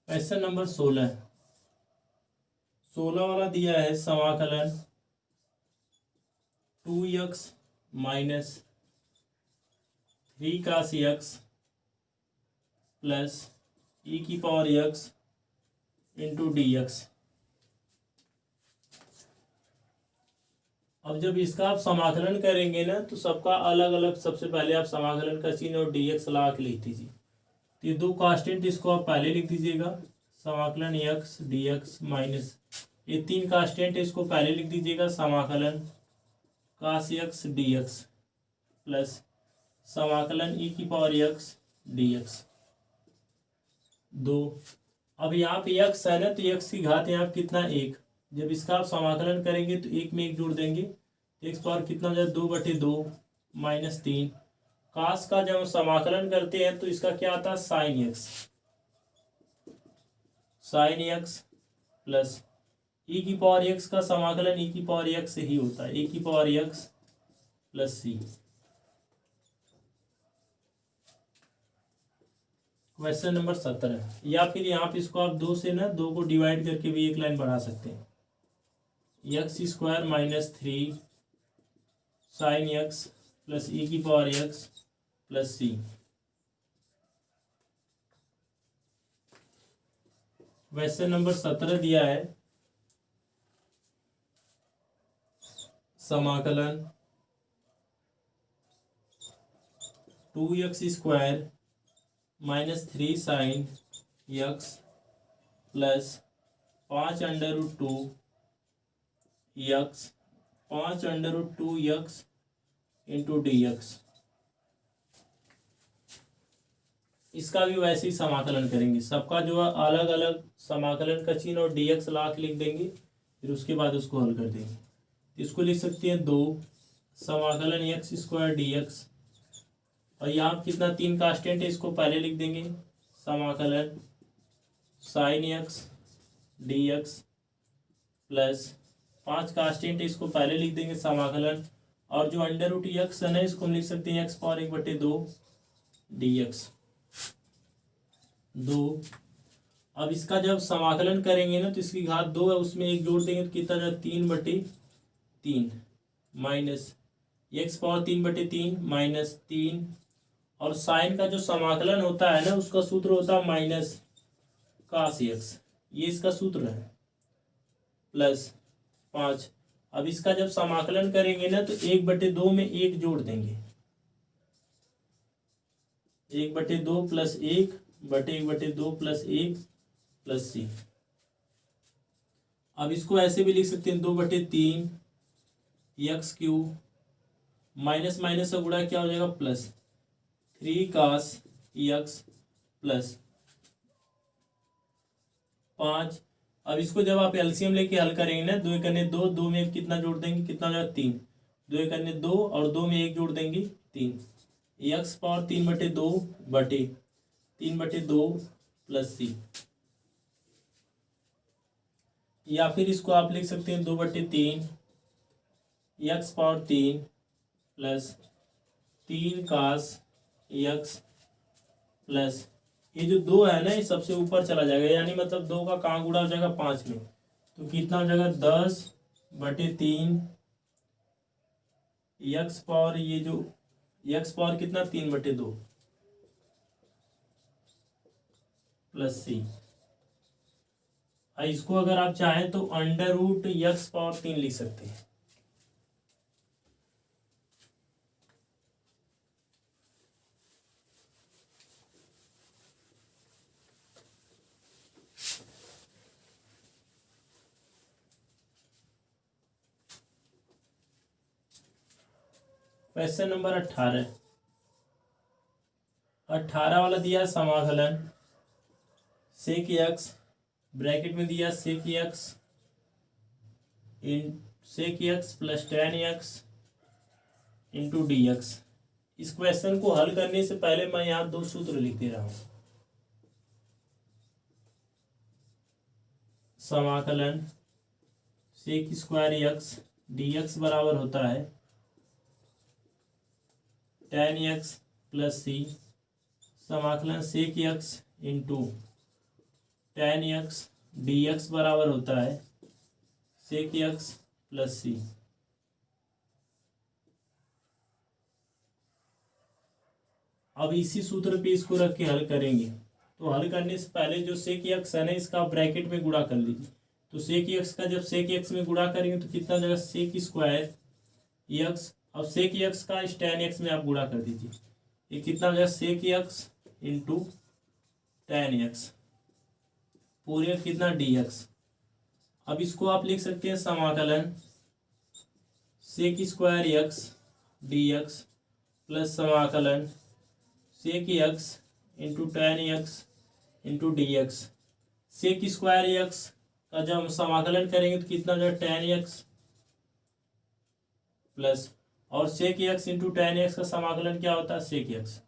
क्वेश्चन नंबर 16 वाला दिया है समाकलन 2x minus 3 cos x plus e की पावर x इंटू dx। अब जब इसका आप समाकलन करेंगे ना तो सबका अलग अलग सबसे पहले आप समाकलन का चिन्ह और dx लगा के लिख दीजिए। तो ये 2 कांस्टेंट इसको आप पहले लिख दीजिएगा समाकलन x dx माइनस ये 3 कांस्टेंट इसको पहले लिख दीजिएगा समाकलन cos x dx प्लस समाकलन e की पावर x dx 2। अब यहाँ पे x है ना तो x की घात यहाँ कितना 1 जब इसका आप समाकलन करेंगे तो 1 में 1 जोड़ देंगे x पावर कितना हो जाए 2/2 माइनस 3। कास का जब हम समाकलन करते हैं तो इसका क्या आता है साइन एक्स प्लस ई की पावर एक्स का समाकलन ई की पावर एक्स से ही होता है ए की power x plus C. Question number 17 या फिर यहाँ पे इसको आप 2 से ना 2 को डिवाइड करके भी एक लाइन बढ़ा सकते हैं x² minus 3 sine x plus E की power x plus C. Question number 17 दिया है समाकलन 2x² minus 3 sine x plus 5√2 x 5√2 x into dx। इसका भी वैसे ही समाकलन करेंगे सबका जो है अलग अलग समाकलन का चिन्ह और dx ला के लिख देंगे फिर उसके बाद उसको हल कर देंगे। इसको लिख सकते हैं 2 समाकलन x² dx और यहाँ कितना 3 कांस्टेंट है, इसको पहले लिख देंगे। समाकलन sine x D x plus 5 constant है, इसको पहले लिख देंगे समाकलन, और जो अंडर रूट एक्स है इसको हम लिख सकते हैं एक्स पावर 1/2 डी एक्स 2। अब इसका जब समाकलन करेंगे ना तो इसकी घात 2 है, उसमें 1 जोड़ देंगे तो कितना जाए 3/3 माइनस एक्स पावर 3/3 माइनस 3। और साइन का जो समाकलन होता है ना उसका सूत्र होता है माइनस कास एक्स, ये इसका सूत्र है, प्लस 5। अब इसका जब समाकलन करेंगे ना तो 1/2 में 1 जोड़ देंगे, 1/2 प्लस 1/1/2 प्लस 1 प्लस सी। अब इसको ऐसे भी लिख सकते हैं 2/3 एक्स क्यूब माइनस माइनस से गुणा क्या हो जाएगा प्लस 3 कास एक्स प्लस 5। अब इसको जब आप एलसीएम लेके हल करेंगे ना, 2 × 2, 2 में कितना जोड़ देंगे, कितना हो जाएगा 3, 2 × 2 और 2 में 1 जोड़ देंगे 3, एक्स पावर 3/2 प्लस सी। या फिर इसको आप लिख सकते हैं 2/3 एक्स पावर 3 प्लस 3 कास एक्स प्लस, ये जो 2 है ना ये सबसे ऊपर चला जाएगा, यानी मतलब 2 का कहाँ गुणा हो जाएगा 5 में, तो कितना हो जाएगा 10/3 एक्स पावर, ये जो एक्स पावर कितना 3/2 प्लस सी। इसको अगर आप चाहें तो अंडर रूट एक्स पावर 3 लिख सकते हैं। क्वेश्चन नंबर 18 वाला दिया समाकलन सेक एक्स ब्रैकेट में दिया sec X plus tan x into D X. इस क्वेश्चन को हल करने से पहले मैं यहाँ 2 सूत्र लिख दे रहा हूँ। समाकलन sec square x D X बराबर होता है tan एक्स प्लस सी, समाकलन sec x into tan X D X बराबर होता है सेक एक्स प्लस सी। अब इसी सूत्र पे इसको रख के हल करेंगे, तो हल करने से पहले जो सेक एक्स है ना इसका ब्रैकेट में गुणा कर लीजिए। तो सेक एक्स का जब सेक एक्स में गुणा करेंगे तो कितना जगह सेक स्क्वायर एक्स, अब सेक एक्स का इस tan एक्स में आप गुणा कर दीजिए, ये कितना हो जाएगा sec x into tan X पूरे कितना डी एक्स। अब इसको आप लिख सकते हैं समाकलन sec square x D x plus समाकलन sec x into tan x into D x. Sec square x का जब हम समाकलन करेंगे तो कितना हो जाएगा tan एक्स प्लस, और sec x into tan X का समाकलन क्या होता है sec X,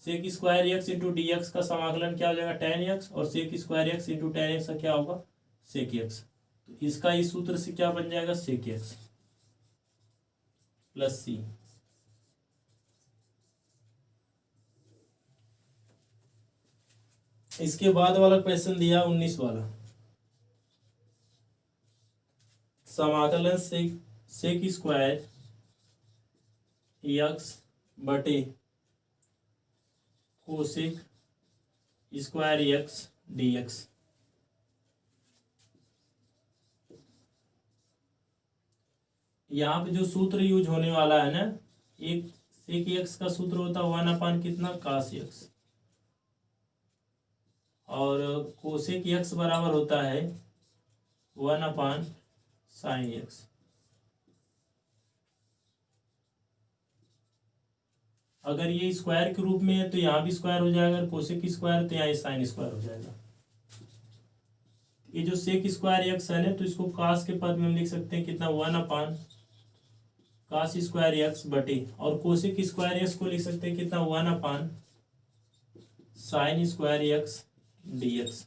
sec square x into D X का समाकलन क्या हो जाएगा tan एक्स, और sec square x into tan X का क्या होगा सेक एक्स। तो इसका इस सूत्र से क्या बन जाएगा सेक एक्स प्लस सी। इसके बाद वाला क्वेश्चन दिया 19 वाला, समाकलन सेक स्क्वायर एक्स बटे cosec square x D x. यहाँ पे जो सूत्र यूज होने वाला है ना, एक सेक एक्स का सूत्र होता है 1/, कितना कास एक्स, और कोसेक एक्स बराबर होता है 1/, साइन एक्स। अगर ये स्क्वायर के रूप में है तो यहाँ भी स्क्वायर हो जाएगा, अगर कोसेक स्क्वायर तो यहाँ साइन स्क्वायर हो जाएगा। ये जो सेक स्क्वायर एक्स है ना तो इसको कास के पद में हम लिख सकते हैं कितना 1/, कास स्क्वायर एक्स बटे, और कोसेक स्क्वायर एक्स को लिख सकते हैं कितना, 1 sine square x D X.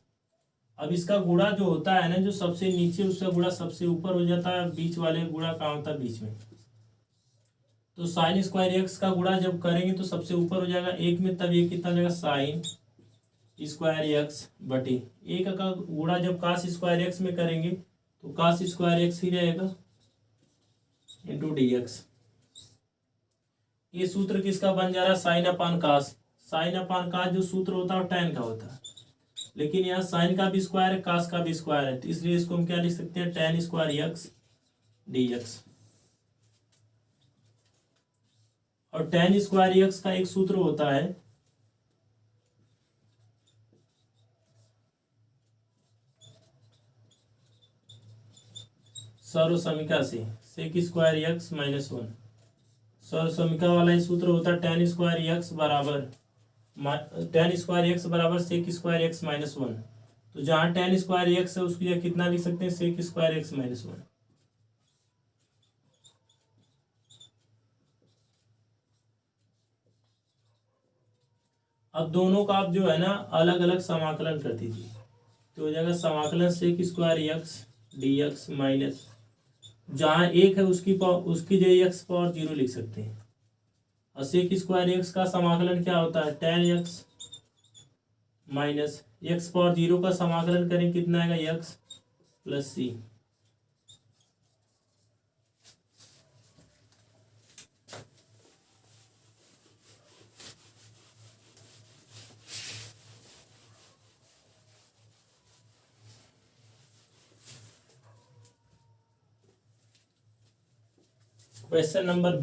अब इसका गुणा जो होता है ना, जो सबसे नीचे उसका गुणा सबसे ऊपर हो जाता है, बीच वाले गुणा कहाँ होता है, बीच में। तो साइन स्क्वायर एक्स का गुणा जब करेंगे तो सबसे ऊपर हो जाएगा एक में, तब ये कितना हो जाएगा, साइन स्क्वायर एक्स बटे एक का गुणा जब कास स्क्वायर एक्स में करेंगे तो कास स्क्वायर एक्स ही रहेगा इंटू डी एक्स। ये सूत्र किसका बन जा रहा है, साइन अपान कास। साइन अपान कास जो सूत्र होता है tan का होता है, लेकिन यहाँ साइन का भी स्क्वायर है, कास का भी स्क्वायर है, तो इसलिए इसको हम क्या लिख सकते हैं, tan square x D X. और tan स्क्वायर एक्स का एक सूत्र होता है सर्वसमीका से, सेक स्क्वायर एक्स -1। सर्वसमीका वाला ही सूत्र होता है tan स्क्वायर एक्स बराबर सेक स्क्वायर एक्स -1। तो जहाँ tan स्क्वायर एक्स है उसकी जगह कितना लिख सकते हैं, सेक स्क्वायर एक्स -1। अब दोनों का आप जो है ना अलग अलग समाकलन कर दीजिए, तो हो जाएगा समाकलन sec square x D x minus, जहाँ एक है उसकी जगह एक्स पावर 0 लिख सकते हैं। और सेक स्क्वायर एक्स का समाकलन क्या होता है, tan x minus x power 0 का समाकलन करें कितना आएगा, x plus C. Question number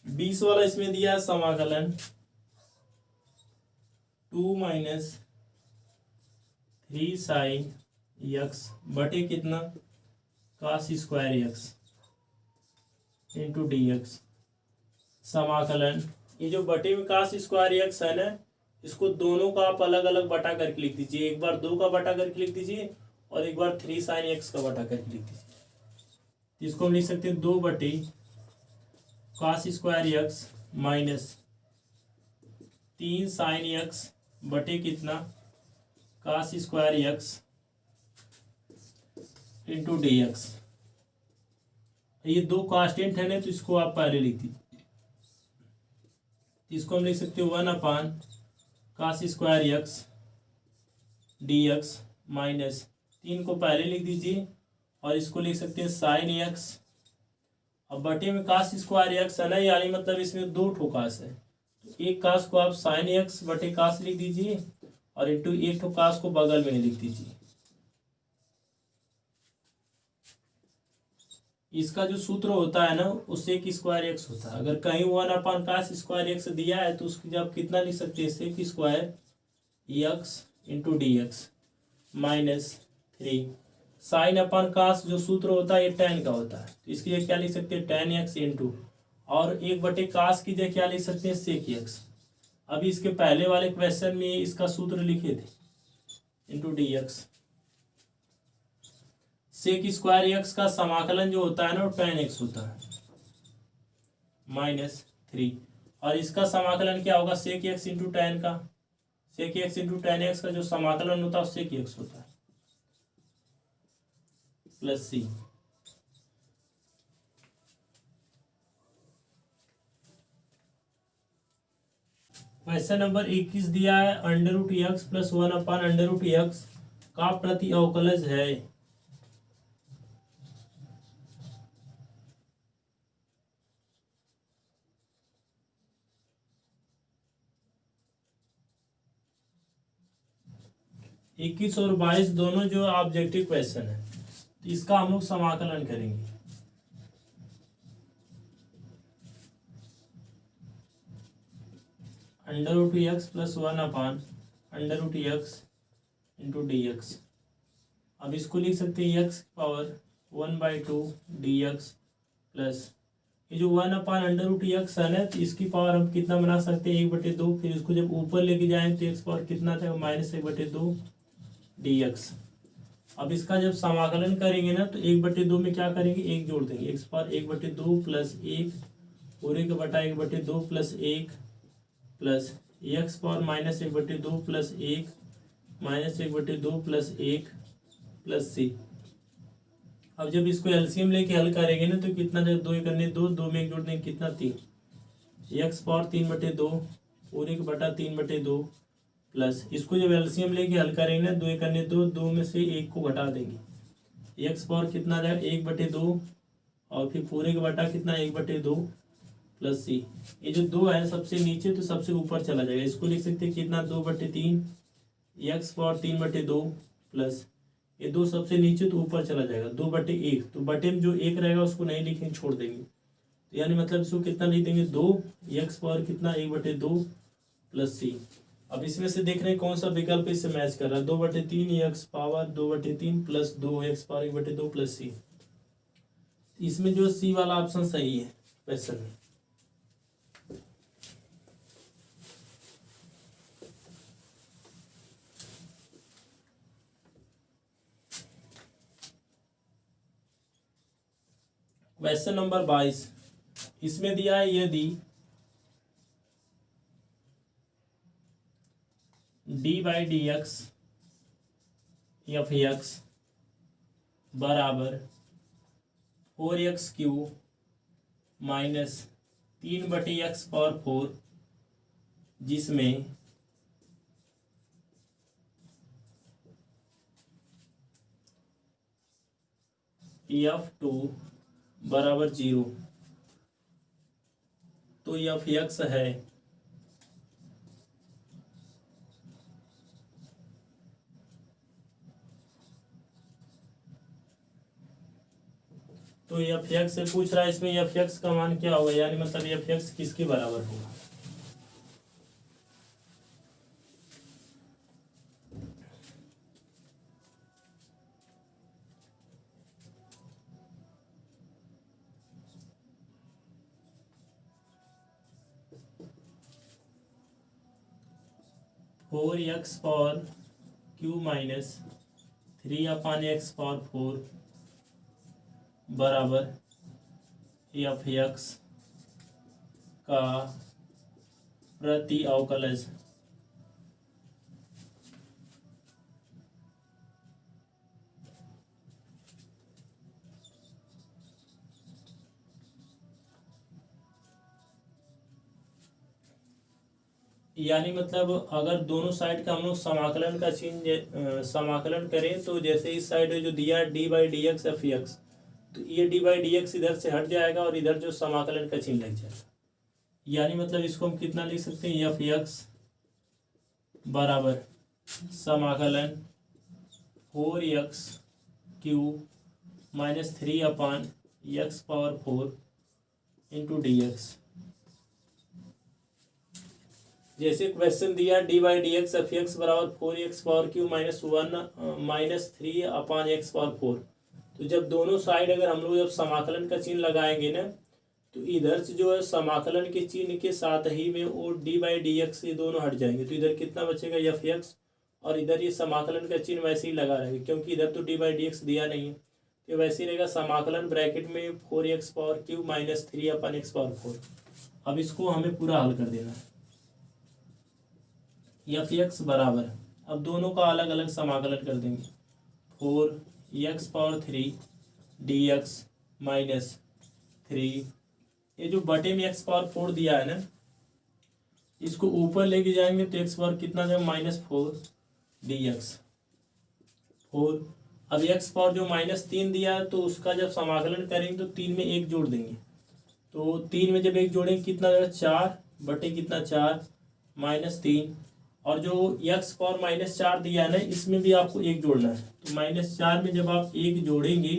20 वाला इसमें दिया है समाकलन 2 - 3 साइन एक्स बटे कितना, cos square x into D X. समाकलन, ये जो बटे में कास स्क्वायर एक्स है ना, इसको दोनों का आप अलग अलग बटा करके लिख दीजिए। एक बार 2 का बटा करके लिख दीजिए और एक बार 3 साइन एक्स का बटा करके लिख दीजिए। इसको हम लिख सकते हैं 2 बटे cos square X minus 3 sine X बटे कितना, cos square x into D X. ये 2 कांस्टेंट है ना, तो इसको आप पहले लिख दीजिए। इसको हम लिख सकते हैं 1 cos square x D x minus 3 को पहले लिख दीजिए और इसको लिख सकते हैं साइन एक्स। अब बटे में कास स्क्वायर एक्स है ना, यानी मतलब इसमें 2 ठो कास है, तो एक कास को आप साइन एक्स बटे कास लिख दीजिए और इंटू एक ठो कास को बगल में लिख दीजिए। इसका जो सूत्र होता है ना उससे सेक स्क्वायर एक्स होता है। अगर कहीं 1 कास स्क्वायर एक्स दिया है तो उसकी जब कितना लिख सकते हैं, sec square x into D x minus 3 sine upon cos जो सूत्र होता है ये tan का होता है, तो इसकी जगह क्या लिख सकते हैं, tan एक्स इंटू, और एक बटे कास की जगह क्या लिख सकते हैं, सेक एक्स। अभी इसके पहले वाले क्वेश्चन में इसका सूत्र लिखे थे into D x. Sec square x का समाकलन जो होता है ना वो tan एक्स होता है -3, और इसका समाकलन क्या होगा, सेक एक्स इंटू tan का, sec x into tan X का जो समाकलन होता है सेक एक्स होता है प्लस सी। क्वेश्चन नंबर 21 दिया है √x प्लस 1/√x का प्रति अवकलज है। इक्कीस और 22 दोनों जो ऑब्जेक्टिव क्वेश्चन है, तो इसका हम लोग समाकलन करेंगे। √x plus 1/√x into D X. अब इसको लिख सकते हैं x पावर 1/2 dx प्लस ये जो 1/√x है ना, तो इसकी पावर हम कितना बना सकते हैं, 1/2। फिर इसको जब ऊपर लेके जाएं तो x पावर कितना था, -1/2 dx। अब इसका जब समाकलन करेंगे ना तो 1/2 में क्या करेंगे, 1 जोड़ देंगे। एक्स पावर 1/2 प्लस 1 पूरे का बटा 1/2 plus 1 plus x power minus 1/2 plus 1 minus 1/2 plus 1 plus c. अब जब इसको एलसीएम लेके हल करेंगे ना तो कितना, जब 2 करने 2, 2 में 1 जोड़ देंगे कितना 3, एक्स पावर 3/2 पूरे का बटा 3/2 प्लस इसको जब एलसीएम लेके हल करेंगे ना 2 करने 2, 2 में से 1 को घटा देंगे, एक्स पावर कितना आ जाएगा 1/2 और फिर पूरे का बटा कितना 1/2 प्लस सी। ये जो 2 है सबसे नीचे तो सबसे ऊपर चला जाएगा, इसको लिख सकते हैं कितना 2/3 एक्स पावर 3/2 प्लस ये 2 सबसे नीचे तो ऊपर चला जाएगा 2/1, तो बटे में जो 1 रहेगा उसको नहीं लिखेंगे, छोड़ देंगे। तो यानी मतलब इसको कितना लिख देंगे 2 एक्स पावर कितना 1/2 प्लस सी। अब इसमें से देख रहे हैं कौन सा विकल्प इससे मैच कर रहा है, 2/3 x power 2/3 plus 2 x power 1/2 plus c. इसमें जो सी वाला ऑप्शन सही है क्वेश्चन में। क्वेश्चन नंबर 22, इसमें दिया है यदि d/dx f(x) बराबर 4x³ माइनस 3/x⁴ जिसमें f2 बराबर 0, तो f(x) है तो f(x) से पूछ रहा है, इसमें f(x) का मान क्या होगा, यानी मतलब f(x) किसके बराबर होगा। Four x power Q minus 3/x⁴ बराबर f(x) का प्रति अवकलज यानी मतलब अगर दोनों साइड का हम लोग समाकलन का चिन्ह समाकलन करें तो जैसे इस साइड जो दिया d/dx f(x), तो ये d/dx इधर से हट जाएगा और इधर जो समाकलन का चिन्ह लग जाएगा। यानी मतलब इसको हम कितना लिख सकते हैं, f(x) बराबर समाकलन 4x³ minus 3/x⁴ into dx। जैसे क्वेश्चन दिया d/dx f(x) बराबर 4x³ माइनस 3/x⁴, तो जब दोनों साइड अगर हम लोग जब समाकलन का चिन्ह लगाएंगे ना तो इधर से जो है समाकलन के चिन्ह के साथ ही में वो d/dx ये दोनों हट जाएंगे, तो इधर कितना बचेगा f(x) और इधर ये समाकलन का चिन्ह वैसे ही लगा रहेगा क्योंकि इधर तो d/dx दिया नहीं है, तो वैसे ही रहेगा समाकलन ब्रैकेट में 4x³ माइनस 3/x⁴। अब इसको हमें पूरा हल कर देना है। f(x) बराबर, अब दोनों का अलग अलग समाकलन कर देंगे, 4x⁴ dx माइनस 3, ये जो बटे में x⁴ दिया है ना इसको ऊपर लेके जाएंगे तो x⁴ कितना जाएगा -4 dx 4। अब x⁴ जो -3 दिया है तो उसका जब समाकलन करेंगे तो 3 में 1 जोड़ देंगे, तो 3 में जब 1 जोड़ेंगे कितना जाएगा 4 बटे कितना 4 -3, और जो x⁴ -4 दिया है ना इसमें भी आपको 1 जोड़ना है, तो -4 में जब आप 1 जोड़ेंगे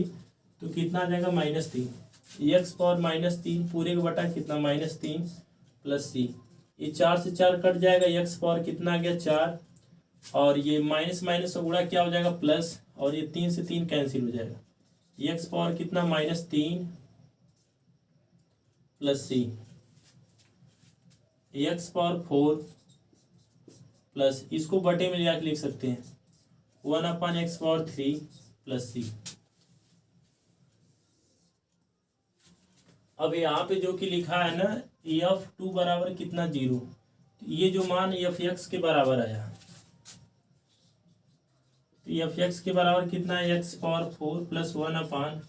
तो कितना आ जाएगा -3, x⁴ -3 पूरे का बटा कितना -3 प्लस सी। ये 4 से 4 कट जाएगा, x⁴ कितना आ गया 4, और ये माइनस माइनस से गुणा क्या हो जाएगा प्लस, और ये 3 से 3 कैंसिल हो जाएगा, x⁴ कितना -3 प्लस सी, x⁴ प्लस इसको बटे में ले आके लिख सकते हैं 1/x⁴ प्लस सी। अब यहाँ पे जो कि लिखा है ना f2 बराबर कितना 0, ये जो मान एफ एक्स के बराबर आया, तो एफ एक्स के बराबर कितना है एक्स पावर 4 प्लस 1 अपान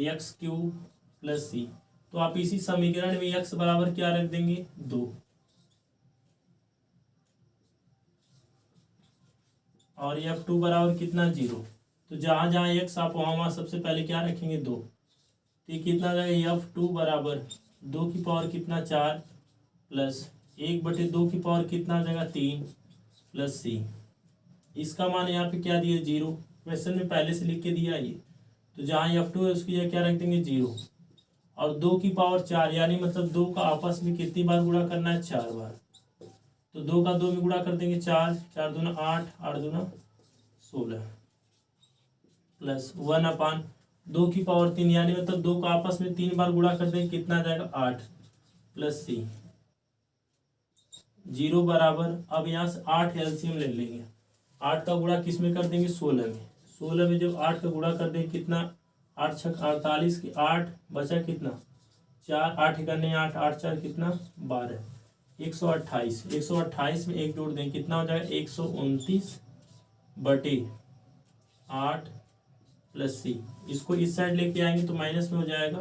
एक्स क्यूब प्लस सी। तो आप इसी समीकरण में एक्स बराबर क्या रख देंगे 2, और f2 बराबर कितना 0। तो जहाँ जहाँ एक्स आप वहाँ सबसे पहले क्या रखेंगे 2। तो ये कितना जाएगा f2 बराबर 2 की पावर कितना 4 प्लस 1/2 की पावर कितना जाएगा 3 प्लस सी। इसका मान यहाँ पे क्या दिया 0, क्वेश्चन में पहले से लिख के दिया ये। तो जहाँ f2 है उसकी जगह क्या रख देंगे 0, और 2 की पावर 4 यानी मतलब 2 का आपस में कितनी बार गुणा करना है 4 बार। तो 2 का 2 में गुणा कर देंगे 4, 4 दूना 8, 8 दूना 16 प्लस 1 अपान 2 की पावर 3 यानी मतलब 2 का आपस में 3 बार गुणा कर देंगे कितना जाएगा 8 प्लस सी। 0 बराबर, अब यहाँ से 8 एलसीएम ले लेंगे, 8 का गुणा किस में कर देंगे 16 में। 16 में जब 8 का गुणा कर देंगे कितना 8 छक 48 की 8 बचा कितना 4, 8 करने 8, 8 4 कितना 12, 128। 128 में 1 जोड़ दें कितना हो जाएगा 129/8 प्लस सी। इसको इस साइड लेके आएंगे तो माइनस में हो जाएगा,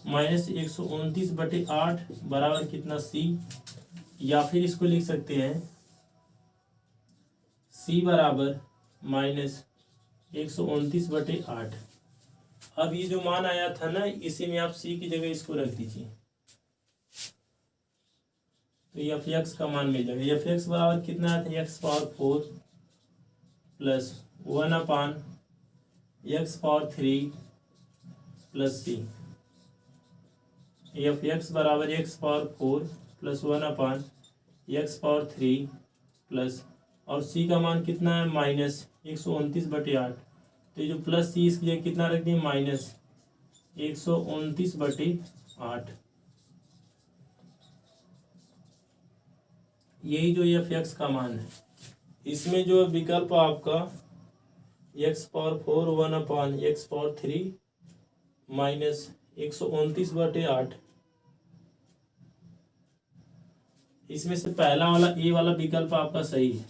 -129/8 बराबर कितना सी। या फिर इसको लिख सकते हैं सी बराबर -129/8। अब ये जो मान आया था ना इसी में आप सी की जगह इसको रख दीजिए, तो एफ एक्स का मान मिल जाएगा। एफ एक्स बराबर कितना आया था एक्स पावर 4 प्लस 1 अपान एक्स पावर 3 प्लस सी। एफ एक्स बराबर एक्स पावर 4 प्लस 1 अपान एक्स पावर 3 प्लस, और सी का मान कितना है -129/8। तो ये जो प्लस सी इसकी जगह कितना रख दिए -129/8। यही जो एफ एक्स का मान है, इसमें जो विकल्प आपका एक्स पावर 4 1 अपान एक्स पावर 3 -129/8, इसमें से पहला वाला ए वाला विकल्प आपका सही है।